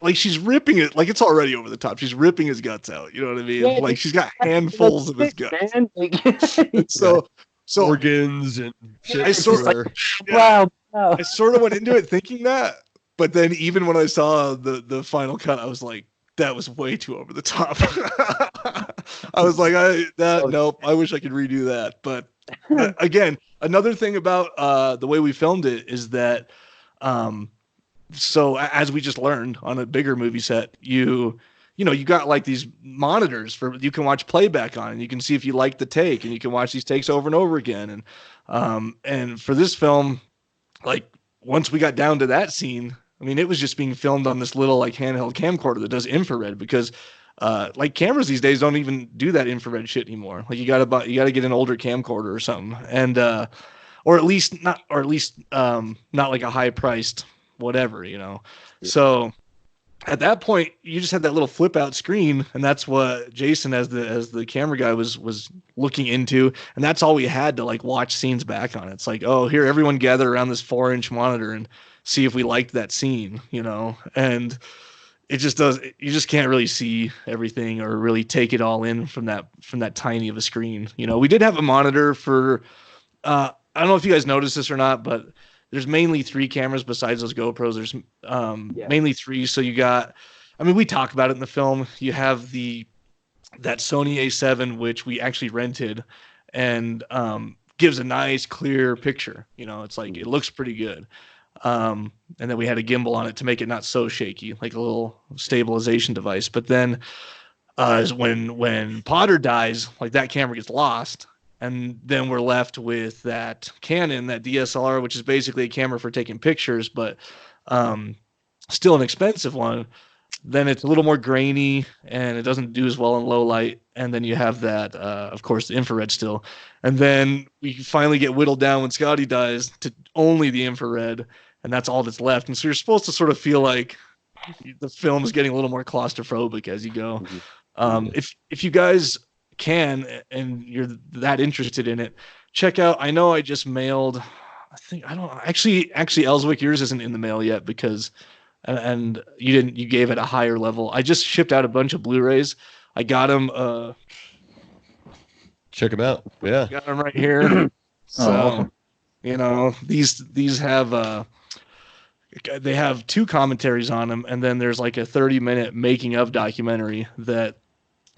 like she's ripping it, like it's already over the top. She's ripping his guts out. You know what I mean? Yeah, like she's got handfuls of his guts. Man. Like, so organs and shit. I sort of went into it thinking that. But then even when I saw the final cut, I was like, that was way too over the top. I was like, nope, I wish I could redo that. But again, another thing about the way we filmed it is that, so as we just learned on a bigger movie set, you got like these monitors you can watch playback on, and you can see if you like the take, and you can watch these takes over and over again. And for this film, like once we got down to that scene, I mean, it was just being filmed on this little like handheld camcorder that does infrared because like cameras these days don't even do that infrared shit anymore. Like you gotta get an older camcorder or something, and or at least not like a high priced whatever, Yeah. So at that point, you just had that little flip out screen, and that's what Jason, as the camera guy, was looking into, and that's all we had to like watch scenes back on. It's like, oh, here, everyone gather around this 4-inch monitor and see if we liked that scene, and it just does. You just can't really see everything or really take it all in from that tiny of a screen. We did have a monitor for. I don't know if you guys noticed this or not, but there's mainly 3 cameras besides those GoPros. There's mainly 3. So you got. I mean, we talk about it in the film. You have that Sony A7, which we actually rented, and gives a nice clear picture. It's like it looks pretty good. And then we had a gimbal on it to make it not so shaky, like a little stabilization device. But then when Potter dies, like that camera gets lost, and then we're left with that Canon, that DSLR, which is basically a camera for taking pictures, but still an expensive one. Then it's a little more grainy and it doesn't do as well in low light. And then you have that, of course, the infrared still. And then we finally get whittled down when Scotty dies to only the infrared, and that's all that's left. And so you're supposed to sort of feel like the film is getting a little more claustrophobic as you go. If you guys can and you're that interested in it, check out. I know I just mailed. Actually, Ellswick, yours isn't in the mail yet because. And you gave it a higher level. I just shipped out a bunch of Blu-rays. I got them. Check them out. Yeah. Got them right here. So, these have they have 2 commentaries on them, and then there's like a 30-minute making of documentary that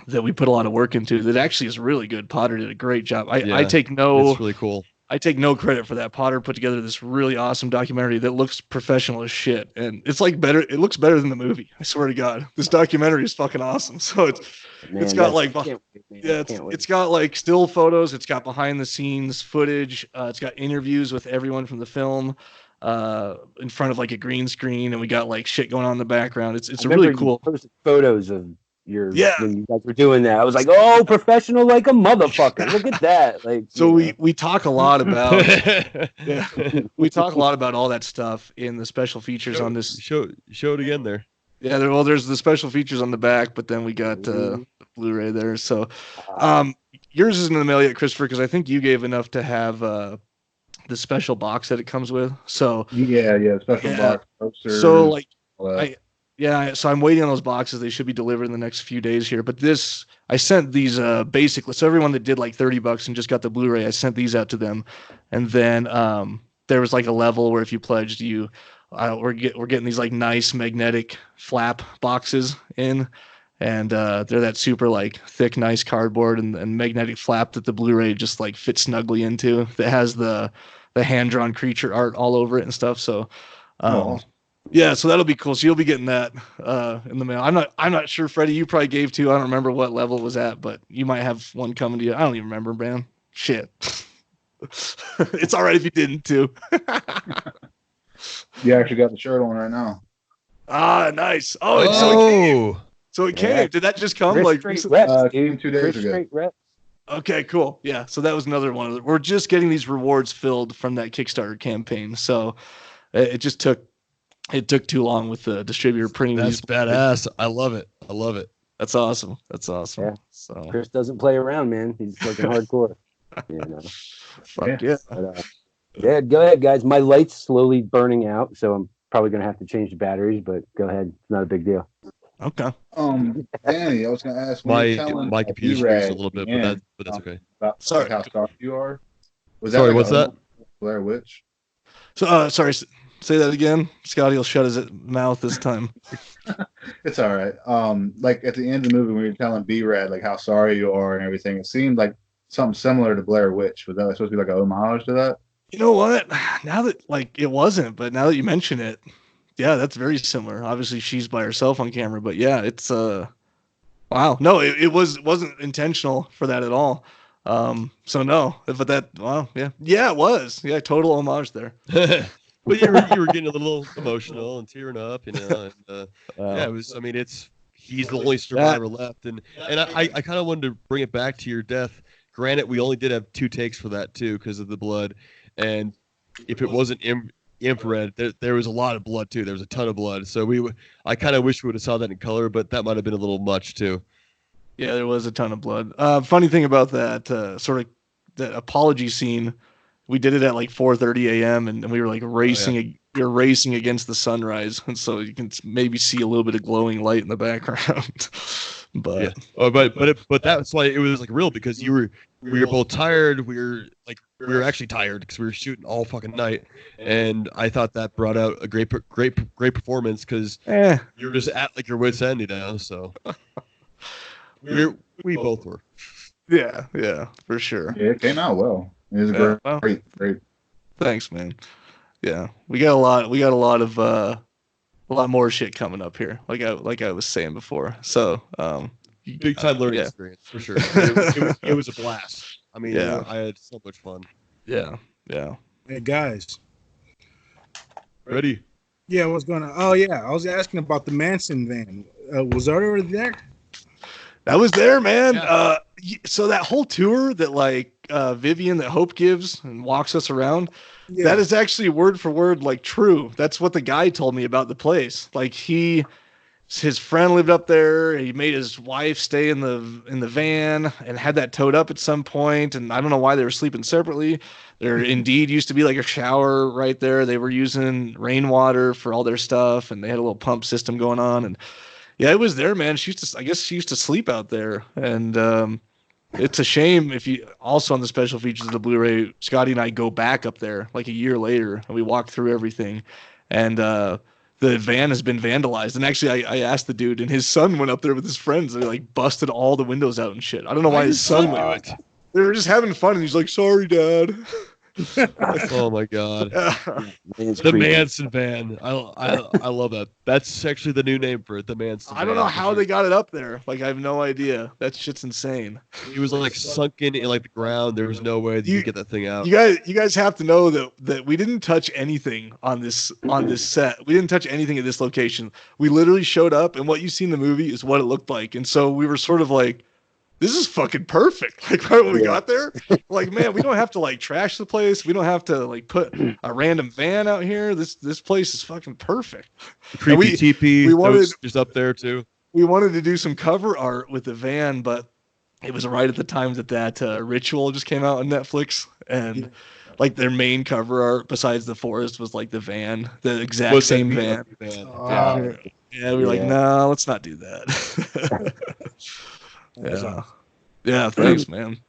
we put a lot of work into. That actually is really good. Potter did a great job. I take no It's really cool. I take no credit for that. Potter put together this really awesome documentary that looks professional as shit, and it's like better. It looks better than the movie. I swear to God, this documentary is fucking awesome. So it's got like it's got like still photos. It's got behind the scenes footage. It's got interviews with everyone from the film in front of like a green screen, and we got like shit going on in the background. It's a really cool. Posted photos of when you guys were doing that. I was like, oh, professional like a motherfucker. Look at that. Like, so we talk a lot about we talk a lot about all that stuff in the special features on this show it again there. Yeah, there's the special features on the back, but then we got the Blu-ray there. So yours isn't in the mail yet, Christopher, because I think you gave enough to have the special box that it comes with. So special box posters, so like so I'm waiting on those boxes. They should be delivered in the next few days here. But I sent these basically. So everyone that did like $30 and just got the Blu-ray, I sent these out to them. And then there was like a level where if you pledged, we're getting these like nice magnetic flap boxes in, and they're that super like thick, nice cardboard and magnetic flap that the Blu-ray just like fits snugly into. That has the hand-drawn creature art all over it and stuff. So. Yeah, so that'll be cool. So you'll be getting that in the mail. I'm not sure, Freddie. You probably gave 2. I don't remember what level it was at, but you might have one coming to you. I don't even remember, man. Shit. It's all right if you didn't too. You actually got the shirt on right now. Ah, nice. Oh, so it came. Did that just come like recently? Came 2 days ago. Okay, cool. Yeah, so that was another one. We're just getting these rewards filled from that Kickstarter campaign. So it just took too long with the distributor printing. That's badass. I love it. That's awesome. Yeah. So Chris doesn't play around, man. He's fucking hardcore. Fuck yeah. But, go ahead, guys. My light's slowly burning out, so I'm probably gonna have to change the batteries. But go ahead. It's not a big deal. Okay. Danny, I was gonna ask. My computer screams a little bit, but that's okay. Sorry, how sorry you are. Was that? Sorry, what's that? Blair Witch. So sorry. Say that again. Scotty will shut his mouth this time. It's all right. Like at the end of the movie when you're telling B-Rad like how sorry you are and everything, it seemed like something similar to Blair Witch. Was that supposed to be like a homage to that? You know what? Now that like it wasn't, but now that you mention it, yeah, that's very similar. Obviously, she's by herself on camera, but yeah, it's wow. No, it wasn't intentional for that at all. So no, but that yeah, it was total homage there. But you were getting a little emotional and tearing up, and it was. I mean, he's the only survivor left, and I kind of wanted to bring it back to your death. Granted, we only did have 2 takes for that too because of the blood, and if it wasn't infrared, there was a lot of blood too. There was a ton of blood, so I kind of wish we would have saw that in color, but that might have been a little much too. Yeah, there was a ton of blood. Funny thing about that sort of that apology scene. We did it at like 4:30 a.m. and we were like racing. We were racing against the sunrise, and so you can maybe see a little bit of glowing light in the background. But but that's why it was like real because we were both tired. We were actually tired because we were shooting all fucking night, and I thought that brought out a great performance because you're just at like your wits' end, So we both were. Yeah, for sure. Yeah, it came out well. It was great. Thanks, man. Yeah, we got a lot more shit coming up here. Like I was saying before. So, big time learning experience for sure. It was a blast. I mean, I had so much fun. Yeah. Hey guys. Ready? Yeah, what's going on? Oh yeah, I was asking about the Manson van. Was that already there? That was there, man. Yeah. So that whole tour that like Vivian that Hope gives and walks us around, that is actually word for word like true. That's what the guy told me about the place. Like his friend lived up there. He made his wife stay in the van and had that towed up at some point. And I don't know why they were sleeping separately. There indeed used to be like a shower right there. They were using rainwater for all their stuff, and they had a little pump system going on. And yeah, it was there, man. I guess she used to sleep out there. And it's a shame if you also on the special features of the Blu-ray, Scotty and I go back up there like a year later and we walk through everything. and the van has been vandalized. And actually, I asked the dude, and his son went up there with his friends, and they like busted all the windows out and shit. I don't know why his son went. They were just having fun, and he's like, "Sorry, Dad." Oh my god, the Manson van. I love that. That's actually the new name for it, the Manson van. I don't know how they got it up there. Like, I have no idea. That shit's insane. It was like sunken in like the ground. There was no way that you could get that thing out. You guys have to know that we didn't touch anything on this set. We didn't touch anything at this location. We literally showed up, and what you see in the movie is what it looked like. And so we were sort of like, this is fucking perfect. Like, right when we got there, like, man, we don't have to like trash the place. We don't have to like put a random van out here. This place is fucking perfect. Creepy TP. We wanted just up there too. We wanted to do some cover art with the van, but it was right at the time that Ritual just came out on Netflix, and like their main cover art besides the forest was like the van, the exact same van. Yeah, we were like, no, let's not do that. Yeah, thanks, man.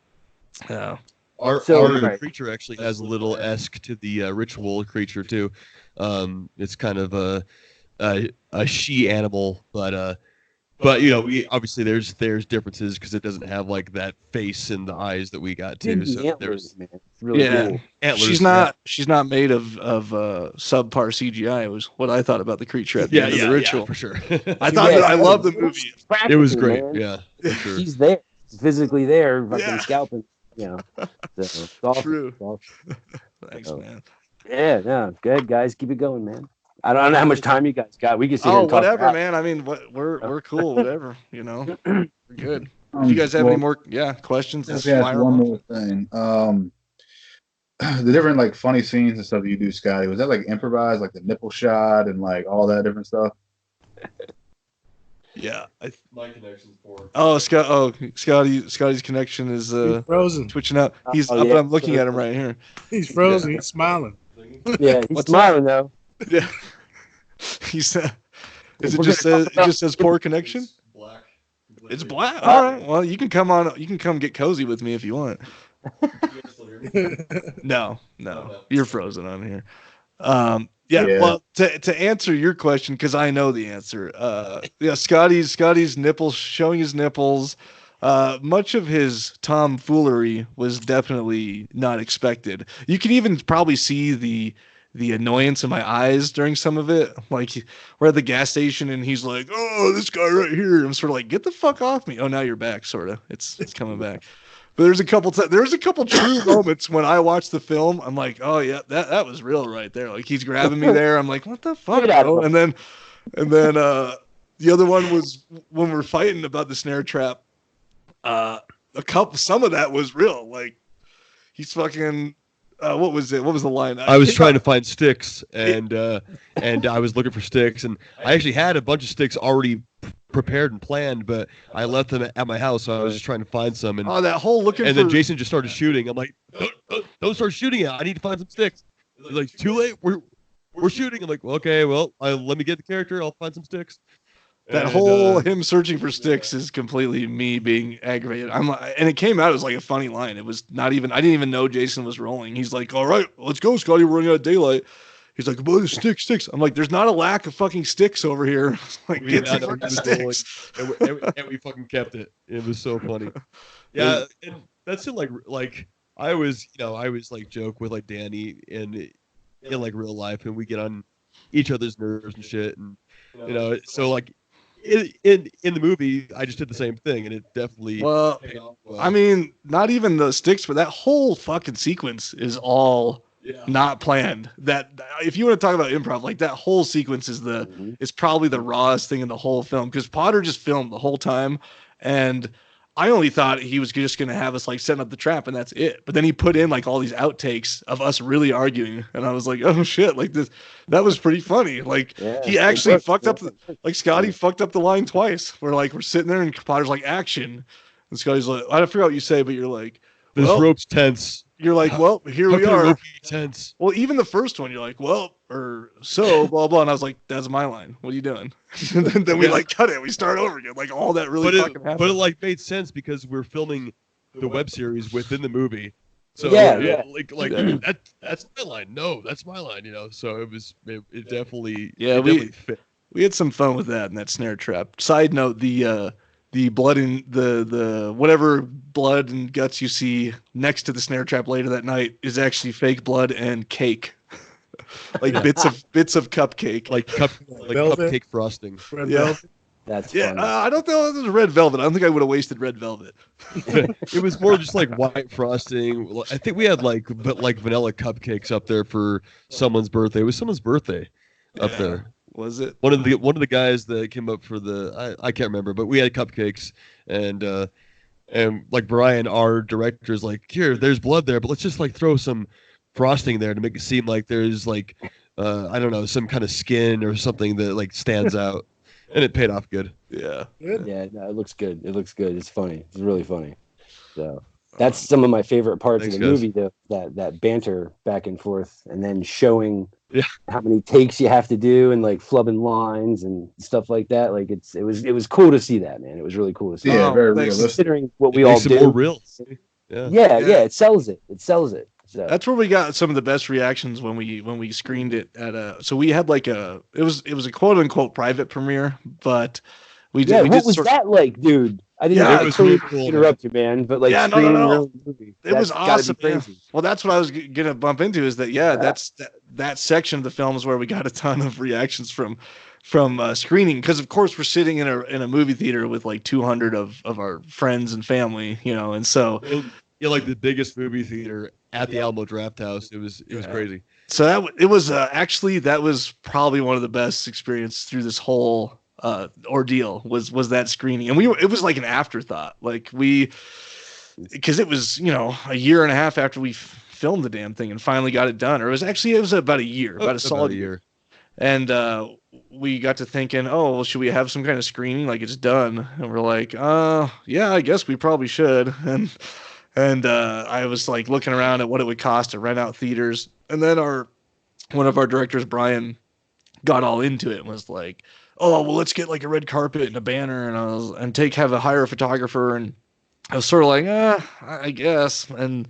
Yeah. Our creature actually has a little esque to the Ritual creature too. It's kind of a she animal, but you know, we obviously there's differences because it doesn't have like that face and the eyes that we got too. So antlers, man. It's really cool. Antlers, she's not made of subpar CGI. It was what I thought about the creature at the end of the Ritual. For sure. I love the movie. It was great. Man. Yeah, for sure. She's there, physically there, fucking scalping. You know, so it's awesome. True. It's awesome. Thanks, man. Yeah, no, go ahead, guys, keep it going, man. I don't know how much time you guys got. We can see. Whatever, man. I mean, we're cool. Whatever, you know, we're good. If you guys have any more, questions? Let me ask one more thing. The different like funny scenes and stuff you do, Scotty, was that like improvised, like the nipple shot and like all that different stuff? Yeah, my connection's poor. Scotty's connection is frozen, twitching out. He's up. I'm looking at him right here. He's frozen. He's smiling. Yeah, he's smiling though. Yeah, he's. It just says poor connection? Black. It's black. All right. Well, you can come on. You can come get cozy with me if you want. No, you're frozen on here. Well, to answer your question, because I know the answer. Scotty's nipples, showing his nipples. Much of his tomfoolery was definitely not expected. You can even probably see the annoyance in my eyes during some of it. Like, we're at the gas station and he's like, "Oh, this guy right here." I'm sort of like, "Get the fuck off me." Oh, now you're back, sort of. It's coming back. But there's a couple true moments when I watch the film. I'm like, "Oh yeah, that was real right there." Like, he's grabbing me there. I'm like, "What the fuck?" And then the other one was when we're fighting about the snare trap. Some of that was real. Like, he's fucking. What was it? What was the line? I was trying to find sticks, and I was looking for sticks, and I actually had a bunch of sticks already prepared and planned, but I left them at my house, so I was just trying to find some. And that whole looking. And then Jason just started shooting. I'm like, don't start shooting it. I need to find some sticks. He's like, too late. We're shooting. I'm like, okay, well, let me get the character. I'll find some sticks. That whole him searching for sticks is completely me being aggravated. And it came out as like a funny line. It was not even. I didn't even know Jason was rolling. He's like, "All right, let's go, Scotty. We're running out of daylight." He's like, "Well, sticks." I'm like, "There's not a lack of fucking sticks over here." Like, get the fucking sticks. And we fucking kept it. It was so funny. Yeah, and that's it. Like I was like joke with like Danny in like real life, and we get on each other's nerves and shit, and so like. In the movie, I just did the same thing, and it definitely paid off well. I mean, not even the sticks, but that whole fucking sequence is all not planned. That if you want to talk about improv, like that whole sequence is is probably the rawest thing in the whole film, because Potter just filmed the whole time, and I only thought he was just going to have us like setting up the trap and that's it. But then he put in like all these outtakes of us really arguing. And I was like, oh shit, like that was pretty funny. Like he actually fucked up, like Scotty fucked up the line twice. We're sitting there and Potter's like, action. And Scotty's like, I forgot what you say, but you're like, this rope's tense. You're like, well, here we are. Tense. Well, even the first one, you're like, well, or so, blah, blah. And I was like, that's my line. What are you doing? And then we like cut it. We start over again. Like all that really fucking happened. But it like made sense because we're filming the web series within the movie. So Yeah. like that's my line. No, that's my line. So it definitely fit. We had some fun with that in that snare trap. Side note, the blood and the whatever blood and guts you see next to the snare trap later that night is actually fake blood and cake. Like bits of cupcake, like cupcake frosting. Red Yeah. velvet. That's Yeah, funny. I don't know if it was red velvet. I don't think I would have wasted red velvet. It was more just like white frosting. I think we had like vanilla cupcakes up there for someone's birthday. It was someone's birthday up there. Was it? One of the guys that came up for I can't remember, but we had cupcakes and like Brian, our director, is like, here, there's blood there, but let's just like throw some frosting there to make it seem like there's like I don't know, some kind of skin or something that like stands out. And it paid off good. Yeah. Yeah, no, it looks good. It looks good. It's funny. It's really funny. So that's some of my favorite parts of the movie, that banter back and forth, and then showing how many takes you have to do, and like flubbing lines and stuff like that. Like it was cool to see that, man. It was really cool to see. Yeah, that. very realistic. Considering what we all do. More real. Yeah, it sells it. It sells it. So. That's where we got some of the best reactions when we screened it at so we had like it was a quote unquote private premiere, but we did. Yeah, we what did was that like, dude? I didn't Yeah, know it was to really cool, interrupt you, man, but like screening your own movie, it was awesome. Yeah. Well, that's what I was gonna bump into is that that's that section of the film is where we got a ton of reactions from screening, because of course we're sitting in a movie theater with like 200 of our friends and family, and so. Like the biggest movie theater at the Alamo Draft House. It was crazy. So it was actually that was probably one of the best experiences through this whole ordeal was that screening, and it was like an afterthought, like because it was a year and a half after we filmed the damn thing and finally got it done, or it was about a year, about a solid year, and we got to thinking, oh, well, should we have some kind of screening like it's done, and we're like, yeah, I guess we probably should, And I was like looking around at what it would cost to rent out theaters. And then one of our directors, Brian, got all into it and was like, oh, well, let's get like a red carpet and a banner and hire a photographer. And I was sort of like, I guess. And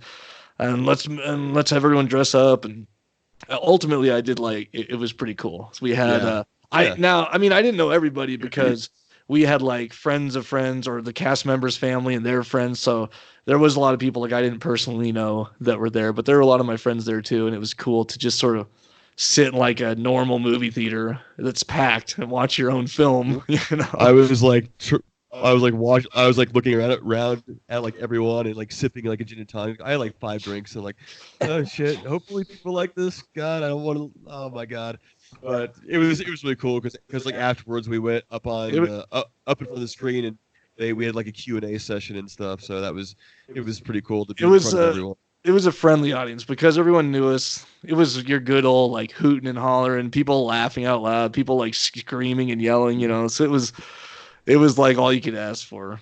let's have everyone dress up. And ultimately I did like, it was pretty cool. So we had, I didn't know everybody because we had like friends of friends or the cast members' family and their friends. So there was a lot of people like I didn't personally know that were there, but there were a lot of my friends there too. And it was cool to just sort of sit in like a normal movie theater that's packed and watch your own film. I was like looking around at like everyone and like sipping like a gin and tonic. I had like 5 drinks and like, oh shit, hopefully people like this. God, I don't want to. Oh my God. But it was really cool because like afterwards we went up on up in front of the screen and we had like a Q&A session and stuff. So it was pretty cool to be in front of everyone. It was a friendly audience because everyone knew us. It was your good old like hooting and hollering, people laughing out loud, people like screaming and yelling, So it was like all you could ask for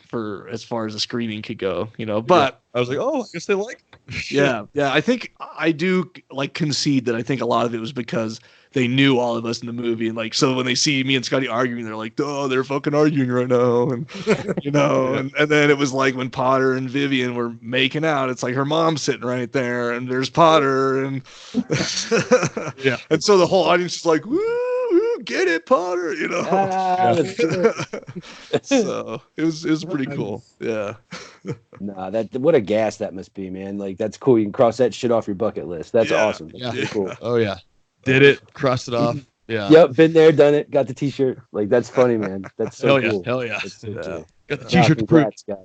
as far as the screening could go, But I was like, oh, I guess they like. Yeah. I think I do like concede that I think a lot of it was because they knew all of us in the movie, and like so when they see me and Scotty arguing, they're like, oh, they're fucking arguing right now, and and then it was like when Potter and Vivian were making out, it's like her mom's sitting right there, and there's Potter, and and so the whole audience is like, woo, get it, Potter, So it was pretty cool. Yeah. Nah, what a gas that must be, man. Like that's cool. You can cross that shit off your bucket list. That's awesome. That's pretty cool. Oh yeah. Did it, crossed it off. Yeah. Yep, been there, done it, got the t-shirt. Like that's funny, man. That's so cool. Hell yeah. So cool. Got the t-shirt to prove. Guys.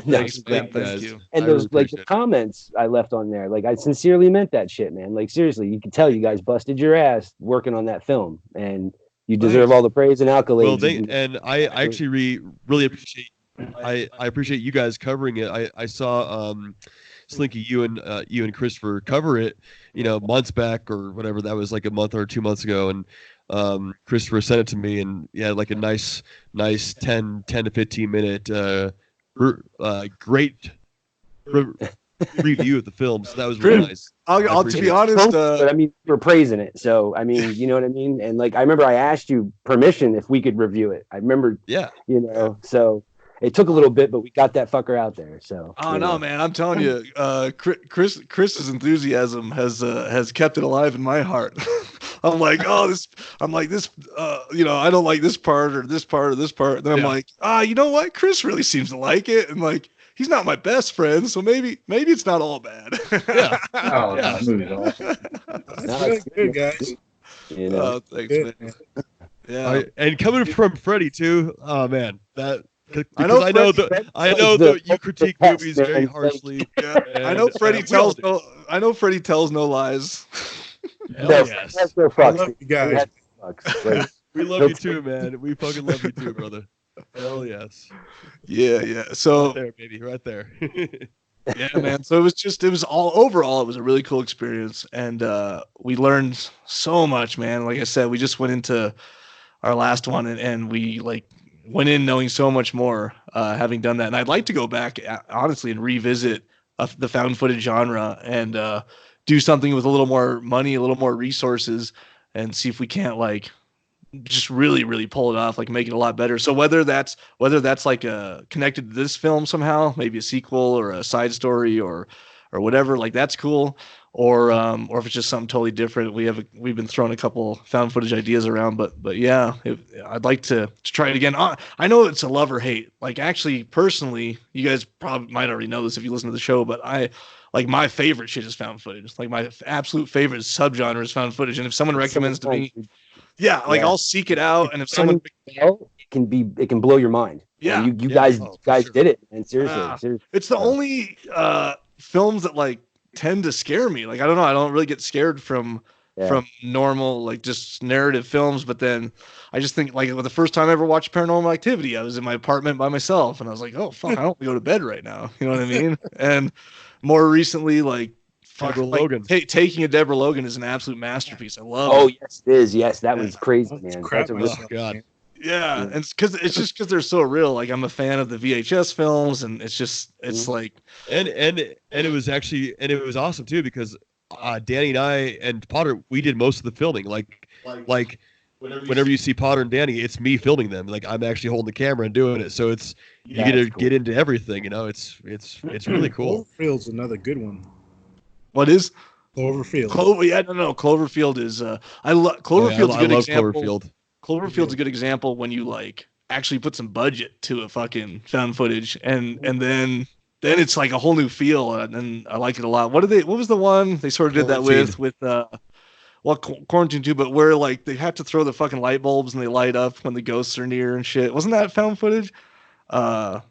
Thank you. And those like the comments I left on there, like I sincerely meant that shit, man. Like seriously, you can tell you guys busted your ass working on that film, and you deserve all the praise and accolades. Well, I actually really appreciate. I appreciate you guys covering it. I saw Slinky, you and Christopher cover it, months back or whatever. That was like a month or 2 months ago, and Christopher sent it to me, and like a nice 10 to 15 minute great review of the film. So that was really nice. I'll to be honest, but I mean, we're praising it, so I mean, you know what I mean. And like, I remember I asked you permission if we could review it. I remember, so. it took a little bit, but we got that fucker out there. So. Oh no, man! I'm telling you, Chris's enthusiasm has kept it alive in my heart. I'm like, this. I don't like this part or this part or this part. And then I'm like, you know what? Chris really seems to like it, and like, he's not my best friend, so maybe it's not all bad. Yeah. Oh, yeah. That movie's awesome. That's really good, guys. You know, thanks, man. Yeah, and coming from Freddy too. Oh man, that. I know that you critique movies very harshly. Yeah. I know Freddy tells no lies. Yes. I love you guys. We love you too, man. We fucking love you too, brother. Hell yes. Yeah. So right there, baby, right there. Yeah, man. So it was all overall, it was a really cool experience, and we learned so much, man. Like I said, we just went into our last one, and we like went in knowing so much more, having done that. And I'd like to go back, honestly, and revisit the found footage genre and do something with a little more money, a little more resources, and see if we can't like just really, really pull it off, like make it a lot better. So whether that's like connected to this film somehow, maybe a sequel or a side story or whatever, like that's cool. Or if it's just something totally different. We've been throwing a couple found footage ideas around, but yeah, I'd like to try it again. I know it's a love or hate. Like actually, personally, you guys probably might already know this if you listen to the show, but my favorite shit is found footage. Like my absolute favorite subgenre is found footage. And if someone recommends to me, I'll seek it out. And if someone, it can blow your mind. Yeah, and you guys did it. And seriously, it's the only films that like tend to scare me. Like I don't know, I don't really get scared from normal like just narrative films, but then I just think like the first time I ever watched Paranormal Activity, I was in my apartment by myself and I was like, oh fuck, I don't want to go to bed right now, you know what I mean? And more recently, like Logan. Taking a Deborah Logan is an absolute masterpiece. I love it. Yes, it is. Yes, that was crazy, man. Crap, God. Yeah, and it's just because they're so real. Like I'm a fan of the VHS films, and it's like and it was awesome too because Danny and I and Potter, we did most of the filming. Like whenever you see Potter and Danny, it's me filming them. Like I'm actually holding the camera and doing it. So it's you get to get into everything. You know, it's really cool. Cloverfield's another good one. What is Cloverfield? Cloverfield is I love Cloverfield's a good example. Cloverfield. Cloverfield's a good example when you like actually put some budget to a fucking found footage and then it's like a whole new feel and I like it a lot. What was the one they sort of did that with Quarantine 2, but where like they have to throw the fucking light bulbs and they light up when the ghosts are near and shit. Wasn't that found footage? I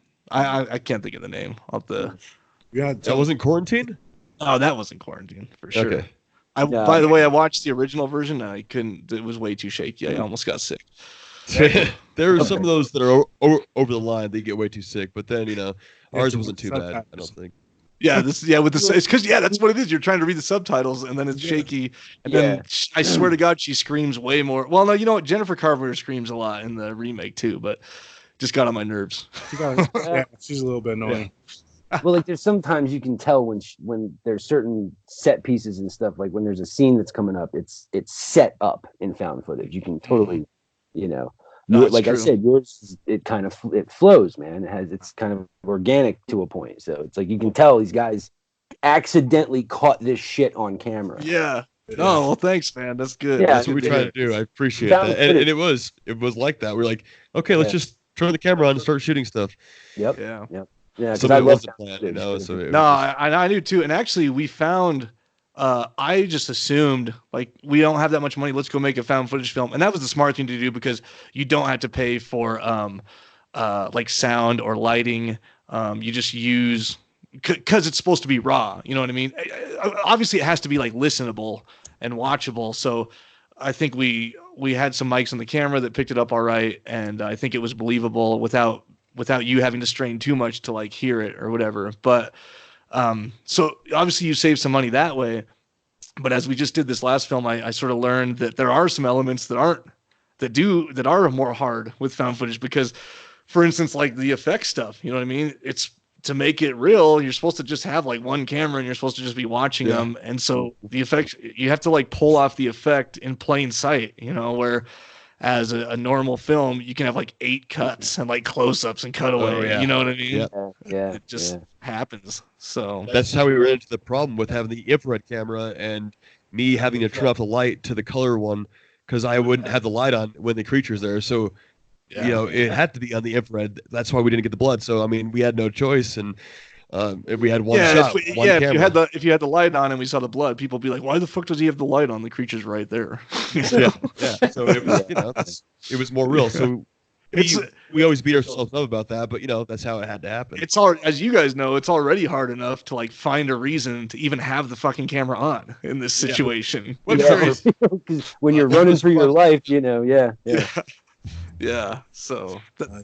can't think of the name. That wasn't Quarantine? Oh, that wasn't Quarantine for sure. Okay. By the way, I watched the original version. I couldn't. It was way too shaky. I almost got sick. There are some of those that are over the line. They get way too sick. But then ours wasn't too bad. I don't think. It's because that's what it is. You're trying to read the subtitles and then it's shaky. And then I swear to God, she screams way more. Well, no, you know what? Jennifer Carpenter screams a lot in the remake too, but just got on my nerves. She's a little bit annoying. Well, like there's sometimes you can tell when there's certain set pieces and stuff, like when there's a scene that's coming up, it's set up in found footage. You can totally, like true. I said, yours it flows, man. It's kind of organic to a point. So it's like you can tell these guys accidentally caught this shit on camera. Yeah. Oh, well, thanks, man. That's good. Yeah, that's what we try to do. I appreciate that. And it was like that. We're like, okay, let's just turn the camera on and start shooting stuff. Yep. Yeah. Yep. Yeah, so it wasn't planned, I knew too. And actually, we found. I just assumed like we don't have that much money. Let's go make a found footage film, and that was the smart thing to do because you don't have to pay for like sound or lighting. You just use because it's supposed to be raw. You know what I mean? Obviously, it has to be like listenable and watchable. So I think we had some mics on the camera that picked it up all right, and I think it was believable without you having to strain too much to like hear it or whatever. But so obviously you save some money that way. But as we just did this last film, I sort of learned that there are some elements that are more hard with found footage because, for instance, like the effect stuff, you know what I mean? It's to make it real, you're supposed to just have like one camera and you're supposed to just be watching them. And so the effects, you have to like pull off the effect in plain sight, where as a normal film, you can have like 8 cuts and like close-ups and cutaway. Oh, yeah. You know what I mean? Yeah. It just happens. So That's how we ran into the problem with having the infrared camera and me having to turn off the light to the color one because I wouldn't have the light on when the creature's there. So, you know, it had to be on the infrared. That's why we didn't get the blood. So, I mean, we had no choice. And if we had one shot, one camera. If you had the light on and we saw the blood, people would be like, "Why the fuck does he have the light on? The creature's right there." Yeah. So it was, you know, it was more real. So we always beat ourselves up about that, but you know, that's how it had to happen. It's all, as you guys know, it's already hard enough to like find a reason to even have the fucking camera on in this situation. Because when you're running for your life, you know, yeah. So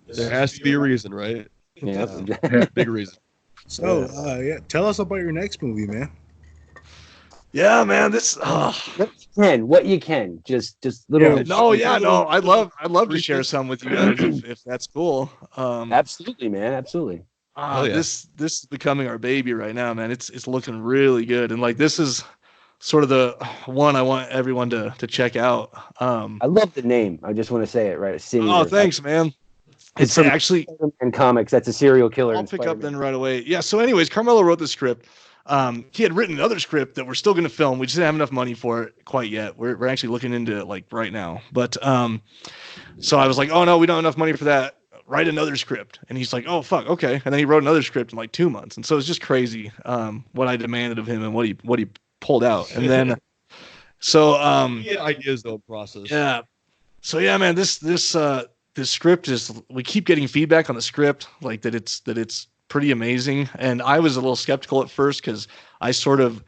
there has to be a reason, right? Yeah, big reason. So, tell us about your next movie, man. Yeah, man, this. What you can, just little. I'd love to share some with you guys if that's cool. Absolutely, man, absolutely. This is becoming our baby right now, man. It's looking really good, and like this is sort of the one I want everyone to check out. I love the name. I just want to say it right. Thanks, man. It's actually in comics. That's a serial killer. I'll pick up then right away. Yeah. So, anyways, Carmelo wrote the script. He had written another script that we're still going to film. We just didn't have enough money for it quite yet. We're actually looking into it like right now. But so I was like, oh no, we don't have enough money for that. Write another script. And he's like, oh fuck, okay. And then he wrote another script in like 2 months. And so it's just crazy what I demanded of him and what he pulled out. And then he had ideas though, process. Yeah. So yeah, man, this script is, we keep getting feedback on the script, like that it's pretty amazing. And I was a little skeptical at first because I sort of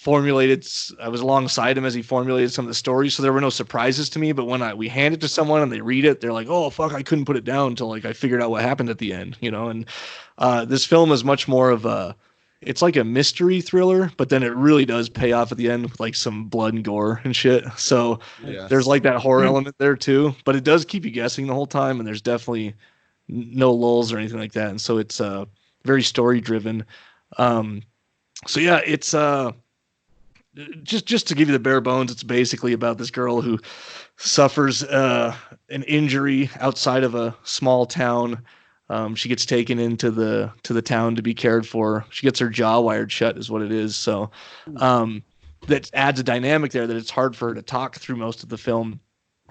I was alongside him as he formulated some of the stories, so there were no surprises to me. But when we hand it to someone and they read it, they're like, oh fuck, I couldn't put it down until like I figured out what happened at the end, you know. And this film is much more of it's like a mystery thriller, but then it really does pay off at the end with like some blood and gore and shit. So there's like that horror element there too, but it does keep you guessing the whole time, and there's definitely no lulls or anything like that. And so it's very story driven. So yeah, it's just to give you the bare bones, it's basically about this girl who suffers an injury outside of a small town. She gets taken into the town to be cared for. She gets her jaw wired shut is what it is. So that adds a dynamic there that it's hard for her to talk through most of the film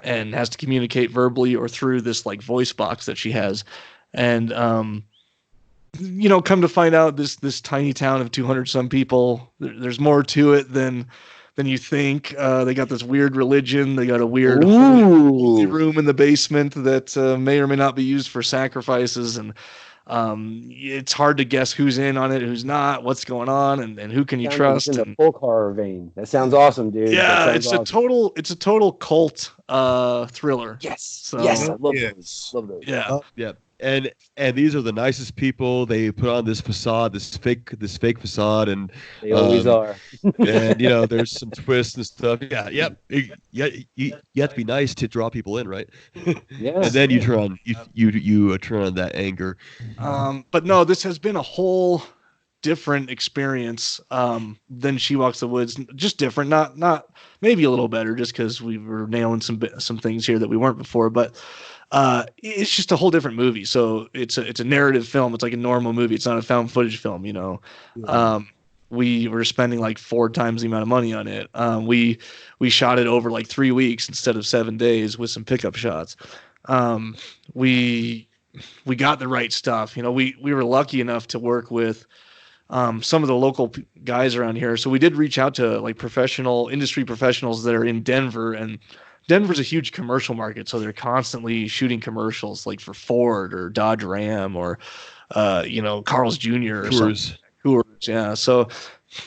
and has to communicate verbally or through this like voice box that she has. And you know, come to find out this tiny town of 200 some people, there's more to it than you think. They got this weird religion. They got a weird holy room in the basement that may or may not be used for sacrifices. And it's hard to guess who's in on it, who's not, what's going on, and who can you trust. In the folk horror vein. That sounds awesome, dude. Yeah, it's a total cult thriller. Yes. So, yes, I love those. Love those. Yeah. Yeah. And these are the nicest people. They put on this facade, this fake facade, and they always are. And you know, there's some twists and stuff. Yeah, yep. You have to be nice to draw people in, right? Yeah. And then you turn on you turn on that anger. But no, this has been a whole different experience than She Walks the Woods. Just different, not maybe a little better, just because we were nailing some things here that we weren't before, but. It's just a whole different movie. So it's a narrative film. It's like a normal movie. It's not a found footage film, you know. Yeah. We were spending like 4 times the amount of money on it. We shot it over like 3 weeks instead of 7 days with some pickup shots. We got the right stuff. You know, we were lucky enough to work with some of the local guys around here. So we did reach out to like industry professionals that are in Denver, and Denver's a huge commercial market, so they're constantly shooting commercials like for Ford or Dodge Ram or, you know, Carl's Jr. or something. Coors, yeah. So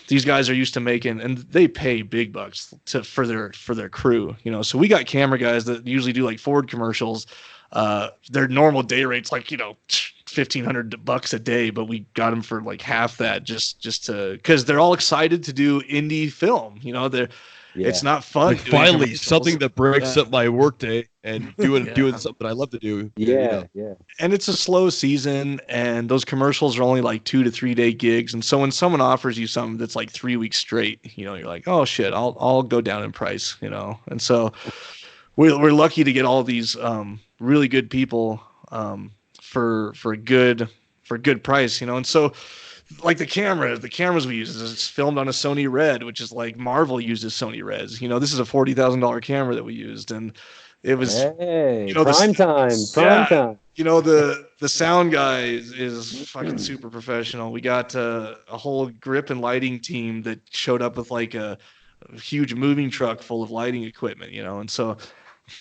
these guys are used to making, and they pay big bucks for their crew, you know. So we got camera guys that usually do like Ford commercials. Their normal day rate's like, you know, $1,500 a day, but we got them for like half that just to, because they're all excited to do indie film, you know. It's not fun. Like finally, something that breaks up my workday and doing something I love to do. Yeah. And it's a slow season, and those commercials are only like 2 to 3 day gigs. And so when someone offers you something that's like 3 weeks straight, you know, you're like, oh shit, I'll go down in price, you know. And so we're lucky to get all these really good people for a good price, you know. And so like the cameras we use is filmed on a Sony Red, which is like Marvel uses Sony Reds. You know, this is a $40,000 camera that we used, and it was prime time. You know, the sound guy is fucking super professional. We got a whole grip and lighting team that showed up with like a huge moving truck full of lighting equipment, you know, and so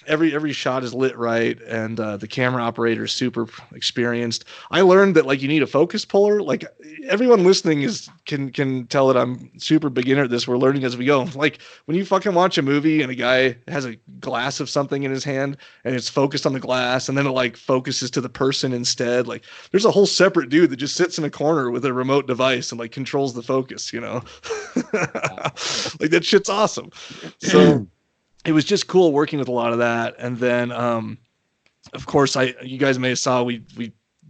every shot is lit right, and the camera operator is super experienced. I learned that like you need a focus puller. Like everyone listening can tell that I'm super beginner at this. We're learning as we go. Like when you fucking watch a movie and a guy has a glass of something in his hand and it's focused on the glass and then it like focuses to the person instead, like there's a whole separate dude that just sits in a corner with a remote device and like controls the focus, you know. Like that shit's awesome. So it was just cool working with a lot of that. And then, of course, you guys may have saw we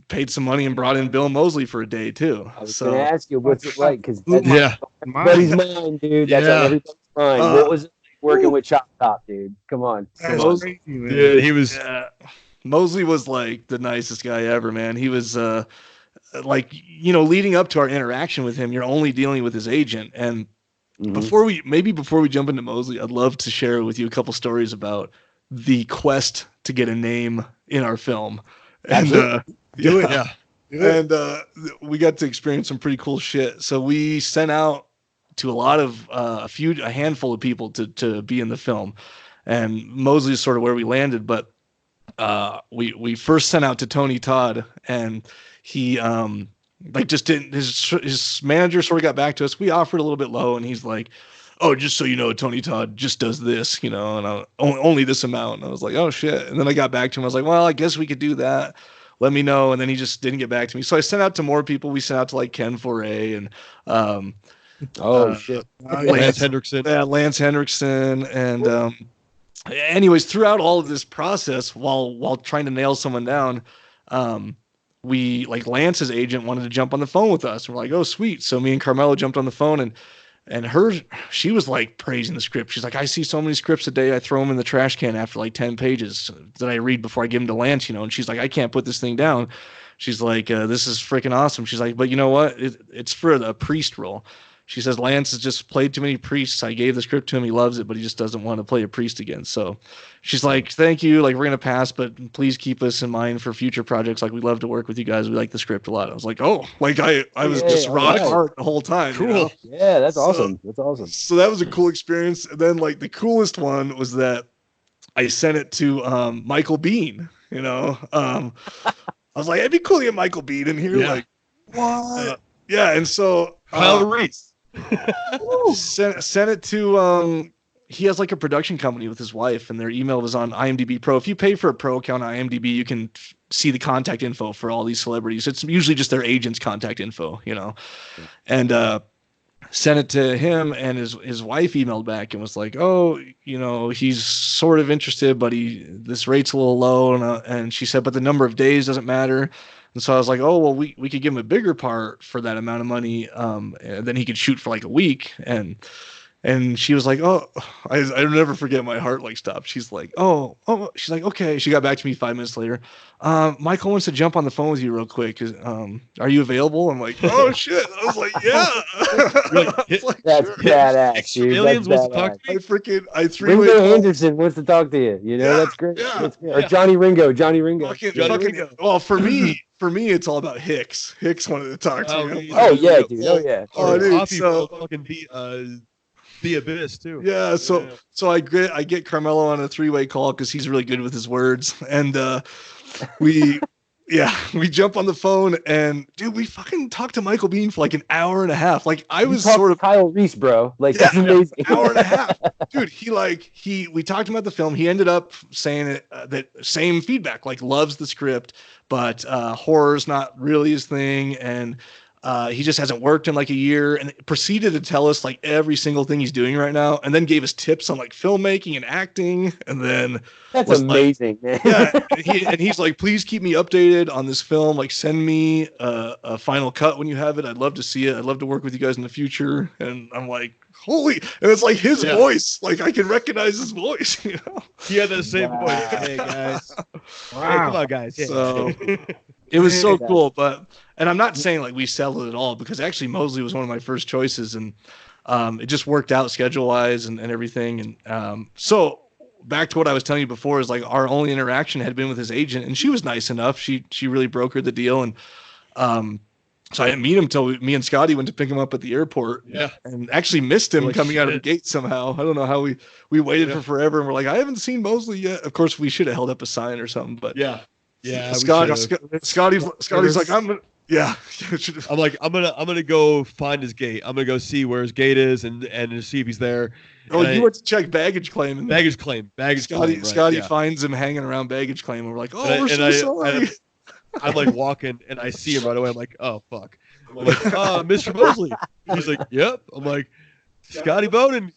paid some money and brought in Bill Moseley for a day too. I was going to ask you, what's it like? Because yeah, everybody's mine, dude. That's on everybody's mind. What was it like working with Chop Top, dude? Come on. Crazy, man. Yeah, he was. Moseley was like the nicest guy ever, man. He was like, you know, leading up to our interaction with him, you're only dealing with his agent. And before we jump into Moseley, I'd love to share with you a couple stories about the quest to get a name in our film. And Do it. Yeah. And we got to experience some pretty cool shit. So we sent out to a lot of a handful of people to be in the film, and Moseley is sort of where we landed. But we first sent out to Tony Todd, and he like just didn't. His manager sort of got back to us. We offered a little bit low, and he's like, "Oh, just so you know, Tony Todd just does this, you know, and only this amount." And I was like, "Oh shit!" And then I got back to him. I was like, "Well, I guess we could do that. Let me know." And then he just didn't get back to me. So I sent out to more people. We sent out to like Ken Foray and Shit. Lance Hendrickson. Yeah, Lance Hendrickson. And anyways, throughout all of this process, while trying to nail someone down, we like Lance's agent wanted to jump on the phone with us. And we're like, "Oh, sweet." So me and Carmelo jumped on the phone, and she was like praising the script. She's like, "I see so many scripts a day. I throw them in the trash can after like 10 pages that I read before I give them to Lance, you know." And she's like, "I can't put this thing down." She's like, "This is freaking awesome." She's like, "But you know what? It's for the priest role." She says, "Lance has just played too many priests. I gave the script to him. He loves it, but he just doesn't want to play a priest again." So she's like, "Thank you. Like, we're going to pass, but please keep us in mind for future projects. Like, we love to work with you guys. We like the script a lot." I was like, "Oh," like I was just rock hard the whole time. Cool. You know? Yeah, that's awesome. That's awesome. So that was a cool experience. And then like the coolest one was that I sent it to Michael Biehn, you know. I was like, "It'd be cool to get Michael Biehn in here." Yeah. Like, what? Yeah. And so Kyle Reese. sent it to he has like a production company with his wife, and their email was on IMDb Pro. If you pay for a pro account on IMDb, you can see the contact info for all these celebrities. It's usually just their agent's contact info, you know. And sent it to him, and his wife emailed back and was like, "Oh, you know, he's sort of interested, but this rate's a little low." And she said, "But the number of days doesn't matter." And so I was like, "Oh, well, we could give him a bigger part for that amount of money, and then he could shoot for like a week." And she was like, "Oh," I'll never forget, my heart like stopped. She's like, oh, she's like, "Okay." She got back to me 5 minutes later. "Michael wants to jump on the phone with you real quick. Are you available?" I'm like, "Oh shit." I was like, "Yeah." That's badass, dude. Aliens That's wants to talk badass. to me. I three-way Ringo call. Anderson wants to talk to you. You know, Yeah, that's great. yeah, That's great. Or Johnny Ringo. Well, for me, it's all about Hicks. Hicks wanted to talk to me. Oh yeah, dude. Oh yeah. Oh, dude, Coffee so- will fucking the Abyss too. Yeah, so I get Carmelo on a three-way call because he's really good with his words, and we jump on the phone, and dude, we fucking talked to Michael Biehn for like an hour and a half. Like I was sort of Kyle Reese, bro. Like that's amazing. an hour and a half, dude. We talked about the film. He ended up saying that same feedback, like loves the script, but horror's not really his thing, and He just hasn't worked in like a year, and proceeded to tell us like every single thing he's doing right now, and then gave us tips on like filmmaking and acting, and then That's was amazing, man. yeah, he's like, please keep me updated on this film. Like, send me a final cut when you have it. I'd love to see it. I'd love to work with you guys in the future. And I'm like, holy! And it's like his voice. Like I can recognize his voice. You know? He had the same voice. Hey guys. Hey, come on, guys. Yeah. So it was so cool. And I'm not saying like we settled it all, because actually Mosley was one of my first choices, and it just worked out schedule wise and everything. And so back to what I was telling you before is like our only interaction had been with his agent, and she was nice enough. She really brokered the deal. And so I didn't meet him till me and Scotty went to pick him up at the airport. Yeah. And actually missed him coming out of the gate somehow. I don't know how we waited for forever, and we're like, I haven't seen Mosley yet. Of course we should have held up a sign or something, but yeah. Scotty's like, I'm like, I'm gonna go find his gate. I'm gonna go see where his gate is and see if he's there. Oh, you went to check baggage claim. And baggage claim. Scotty finds him hanging around baggage claim, and we're like, oh, we're so sorry. I'm like walking, and I see him right away. I'm like, oh fuck. I'm like, Mr. Mosley. He's like, yep. I'm like, Scotty Bohnen,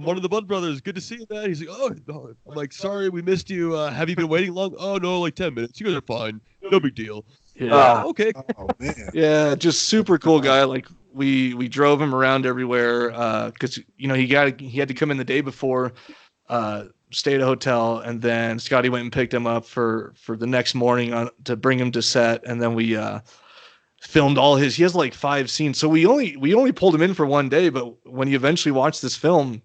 one of the Bud brothers. Good to see you, man. He's like, oh, no. I'm like, sorry, we missed you. Have you been waiting long? Oh no, like 10 minutes. You guys are fine. No big deal. Yeah. Okay. Oh man. Yeah, just super cool guy. Like we drove him around everywhere because he had to come in the day before, stay at a hotel, and then Scotty went and picked him up for the next morning to bring him to set, and then we filmed all his. He has like 5 scenes, so we only pulled him in for one day. But when you eventually watch this film,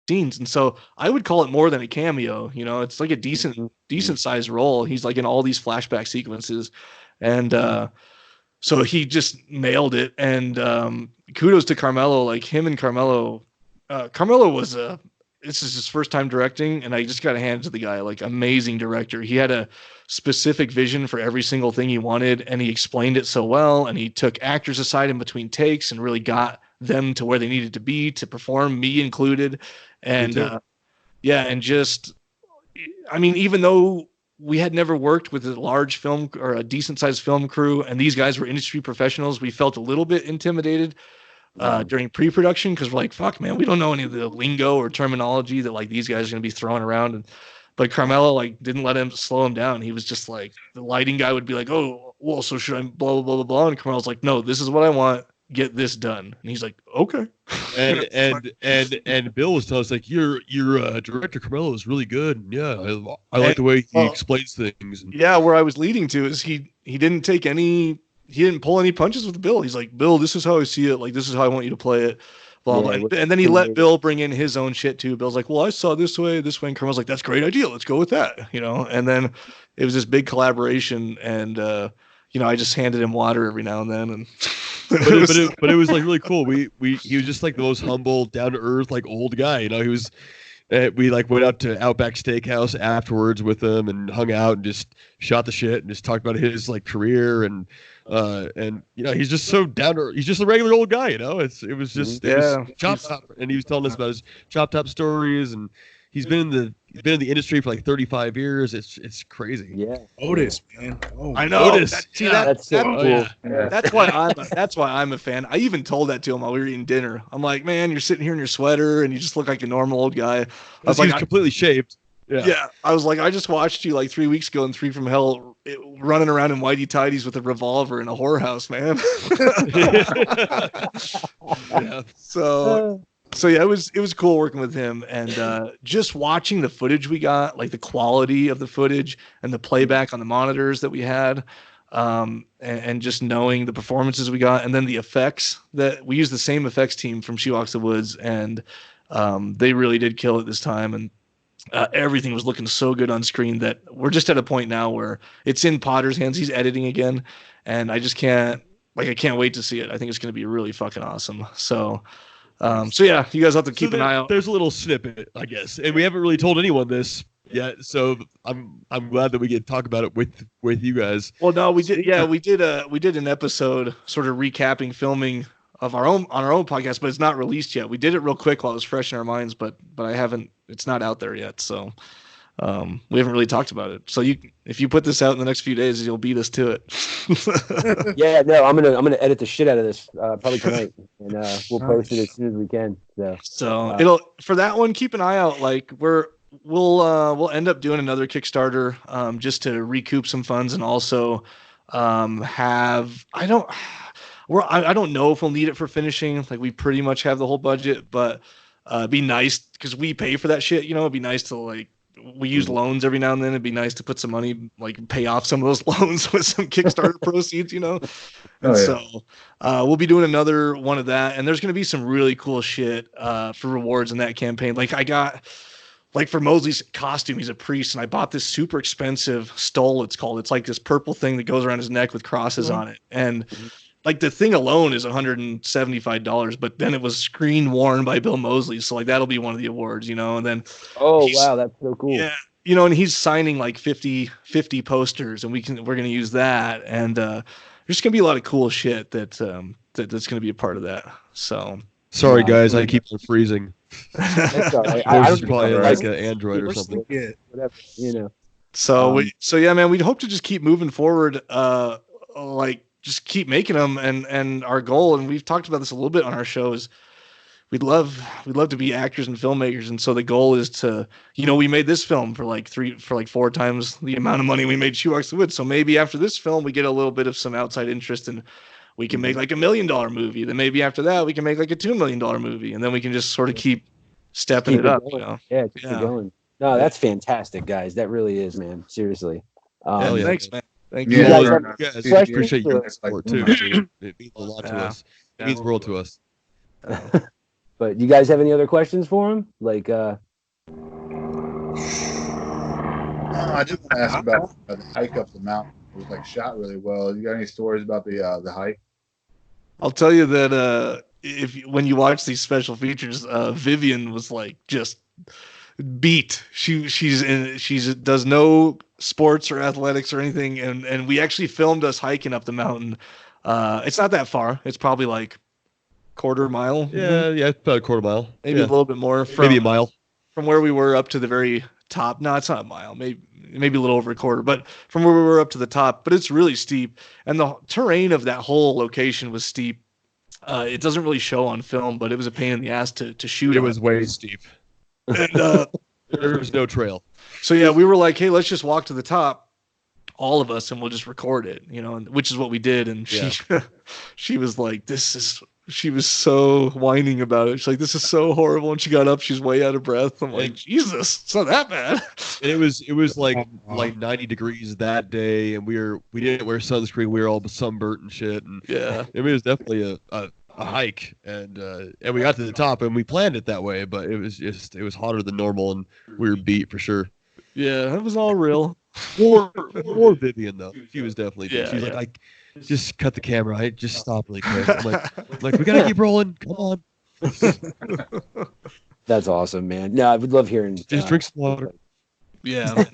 scenes, and so I would call it more than a cameo. You know, it's like a decent sized role. He's like in all these flashback sequences, and so he just nailed it. And kudos to Carmelo. Like him and Carmelo was this is his first time directing, and I just got to hand it to the guy. Like, amazing director. He had a specific vision for every single thing he wanted, and he explained it so well, and he took actors aside in between takes and really got them to where they needed to be to perform, me included. And and just, I mean, even though we had never worked with a large film or a decent sized film crew, and these guys were industry professionals, we felt a little bit intimidated during pre-production, because we're like, fuck man, we don't know any of the lingo or terminology that like these guys are going to be throwing around. But Carmelo like didn't let him slow him down. He was just like, the lighting guy would be like, oh well, so should I blah blah blah blah blah, and Carmelo's like, no, this is what I want, get this done. And he's like, okay. And Bill was telling us like, your director Carmelo is really good. And yeah, I like the way he explains things. Yeah, where I was leading to is he didn't pull any punches with Bill. He's like, Bill, this is how I see it. Like, this is how I want you to play it. Blah, blah. And then he let Bill bring in his own shit too. Bill's like, well, I saw this way. And Carmel's like, that's a great idea. Let's go with that. You know? And then it was this big collaboration, and I just handed him water every now and then. And but it was like really cool. He was just like the most humble, down to earth, like old guy. You know, he was. We like went out to Outback Steakhouse afterwards with him and hung out and just shot the shit and just talked about his like career and he's just so he's just a regular old guy, you know. It was Chop Top, and he was telling us about his Chop Top stories, and he's been in the industry for like 35 years. It's crazy. Yeah. Otis, man. Oh, I know. Otis. That's so cool. Yeah. That's why I'm a fan. I even told that to him while we were eating dinner. I'm like, man, you're sitting here in your sweater and you just look like a normal old guy. I was like, completely shaved. Yeah. I was like, I just watched you like 3 weeks ago in 3 from Hell, running around in whitey tighties with a revolver in a whorehouse, man. Yeah. So yeah, it was cool working with him, and just watching the footage we got, like the quality of the footage and the playback on the monitors that we had, and just knowing the performances we got, and then the effects that we used, the same effects team from She Walks the Woods, and they really did kill it this time, and everything was looking so good on screen that we're just at a point now where it's in Potter's hands. He's editing again, and I can't wait to see it. I think it's going to be really fucking awesome. So yeah, you guys have to keep an eye out. There's a little snippet, I guess, and we haven't really told anyone this yet. So I'm glad that we get to talk about it with you guys. Well, no, we did. Yeah, we did an episode sort of recapping filming of our own podcast, but it's not released yet. We did it real quick while it was fresh in our minds, but I haven't. It's not out there yet. So We haven't really talked about it. So if you put this out in the next few days, you'll beat us to it. Yeah, no, I'm gonna edit the shit out of this probably tonight, and we'll post it as soon as we can. So it'll for that one. Keep an eye out. Like we'll end up doing another Kickstarter just to recoup some funds, and also I don't know if we'll need it for finishing. Like we pretty much have the whole budget, but it'd be nice because we pay for that shit. It'd be nice to like. We use loans every now and then. It'd be nice to put some money, like pay off some of those loans with some Kickstarter proceeds, And so we'll be doing another one of that. And there's going to be some really cool shit for rewards in that campaign. Like I got, like for Mosley's costume, he's a priest, and I bought this super expensive stole. It's called. It's like this purple thing that goes around his neck with crosses on it, and. Like the thing alone is $175, but then it was screen worn by Bill Mosley. So like that'll be one of the awards, and then wow, that's so cool. Yeah. And he's signing like 50 posters, and we're going to use that. And there's going to be a lot of cool shit that's going to be a part of that. So sorry guys, I keep on freezing. That's all right. I was probably like an Android or something. Yeah, whatever, So yeah, man, we'd hope to just keep moving forward. Just keep making them, and our goal, and we've talked about this a little bit on our shows, we'd love to be actors and filmmakers, and so the goal is to, we made this film for like 4 times the amount of money we made Shoebox the Wood, so maybe after this film we get a little bit of some outside interest and we can make like $1 million movie, then maybe after that we can make like a $2 million movie, and then we can just sort of keep stepping it up. Yeah, keep it going. No, that's fantastic, guys. That really is, man. Seriously. Thanks, man. Thank you. you. Guys, I appreciate your support too. It means a lot to us. It means the world to us. But you guys have any other questions for him? Like, I just want to ask about the hike up the mountain. It was like shot really well. You got any stories about the hike? I'll tell you that when you watch these special features, Vivian was like just beat. She does no sports or athletics or anything, and we actually filmed us hiking up the mountain. It's not that far. It's probably like quarter mile. Yeah, about a quarter mile. Maybe a little bit more. Maybe a mile from where we were up to the very top. No, it's not a mile. Maybe a little over a quarter. But from where we were up to the top, but it's really steep, and the terrain of that whole location was steep. It doesn't really show on film, but it was a pain in the ass to shoot. It was way steep. And there was no trail. So yeah, we were like, hey, let's just walk to the top, all of us, and we'll just record it, which is what we did. And she was like, she was so whining about it. She's like, this is so horrible. And she got up, she's way out of breath. I'm like, Jesus, it's not that bad. And it was like 90 degrees that day, and we didn't wear sunscreen. We were all sunburnt and shit. And it was definitely a hike, and we got to the top, and we planned it that way, but it was hotter than normal, and we were beat for sure. Yeah, it was all real. Or Vivian though, she was definitely beat. She was like, just cut the camera. I just stop really quick. I'm like, we gotta keep rolling. Come on. That's awesome, man. No, I would love hearing. Just drink some water. Yeah,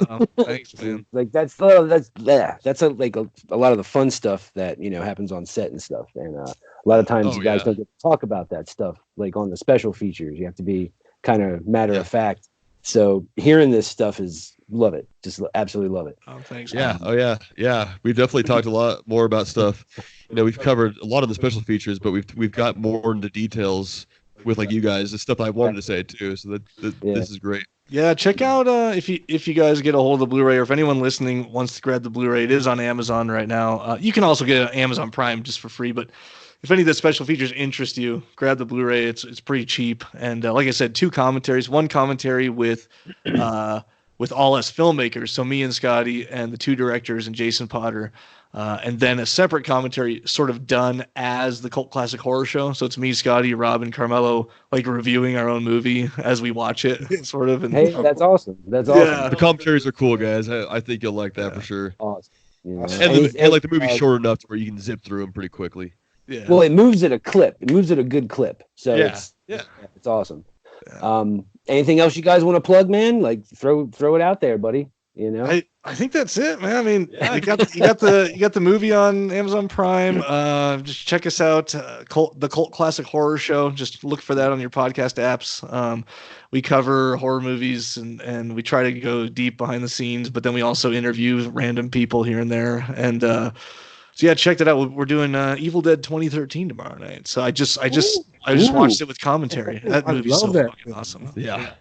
thanks, man. Like that's a lot of the fun stuff that happens on set and stuff, and a lot of times you guys don't get to talk about that stuff. Like on the special features, you have to be kind of matter of fact. So hearing this stuff love it, just absolutely love it. Oh, thanks. Yeah. Man. Oh yeah. We've definitely talked a lot more about stuff. We've covered a lot of the special features, but we've got more into details with like you guys, the stuff I wanted to say too. So this is great. Yeah, check out if you guys get a hold of the Blu-ray, or if anyone listening wants to grab the Blu-ray, it is on Amazon right now. You can also get it on Amazon Prime just for free, but if any of the special features interest you, grab the Blu-ray. It's pretty cheap, and like I said, 2 commentaries. One commentary with all us filmmakers, so me and Scotty and the 2 directors and Jason Potter, and then a separate commentary sort of done as the Cult Classic Horror Show. So it's me, Scotty, Rob, and Carmelo like reviewing our own movie as we watch it, sort of. And, hey, that's awesome. That's awesome. Yeah. The commentaries are cool, guys. I think you'll like that for sure. Awesome. And like the movie's short enough to where you can zip through them pretty quickly. Yeah. Well, it moves at a clip. It moves at a good clip. So it's awesome. Yeah. Anything else you guys want to plug, man? Like throw it out there, buddy. I think that's it, man. I mean, you got the movie on Amazon Prime. Just check us out, the Cult Classic Horror Show. Just look for that on your podcast apps. We cover horror movies and we try to go deep behind the scenes, but then we also interview random people here and there. And so yeah, check that out. We're doing Evil Dead 2013 tomorrow night. So I just watched it with commentary. That movie's so fucking awesome. Yeah.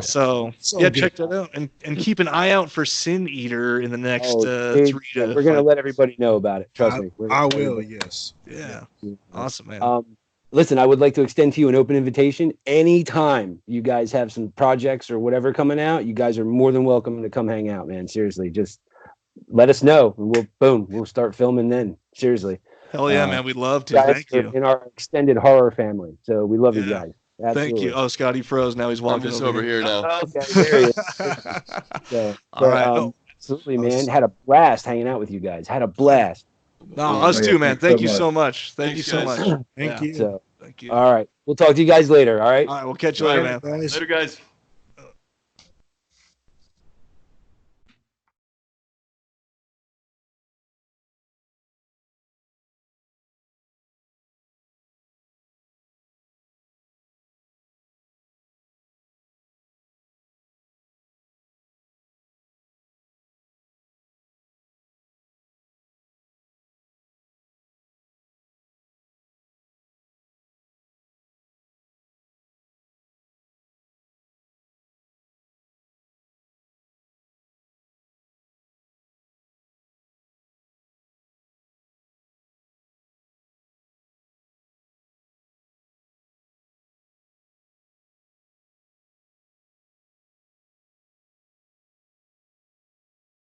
So yeah, check that out and keep an eye out for Sin Eater in the next 3 to. We're gonna let everybody know about it. Trust me. I will. Yes. Yeah. Awesome, man. Listen, I would like to extend to you an open invitation. Anytime you guys have some projects or whatever coming out, you guys are more than welcome to come hang out, man. Seriously, just let us know, and we'll start filming then. Seriously. Hell yeah, man. We'd love to. Thank you. In our extended horror family, so we love you guys. Absolutely. Thank you. Oh, Scotty froze. Now he's walking over here now. Okay, there he is. All right. Absolutely, man. Had a blast hanging out with you guys. Had a blast. No, us too, man. Thank you so much. Thank you so much. Thank you. So, thank you. All right. We'll talk to you guys later. All right. All right. We'll catch you later, man. Later, guys.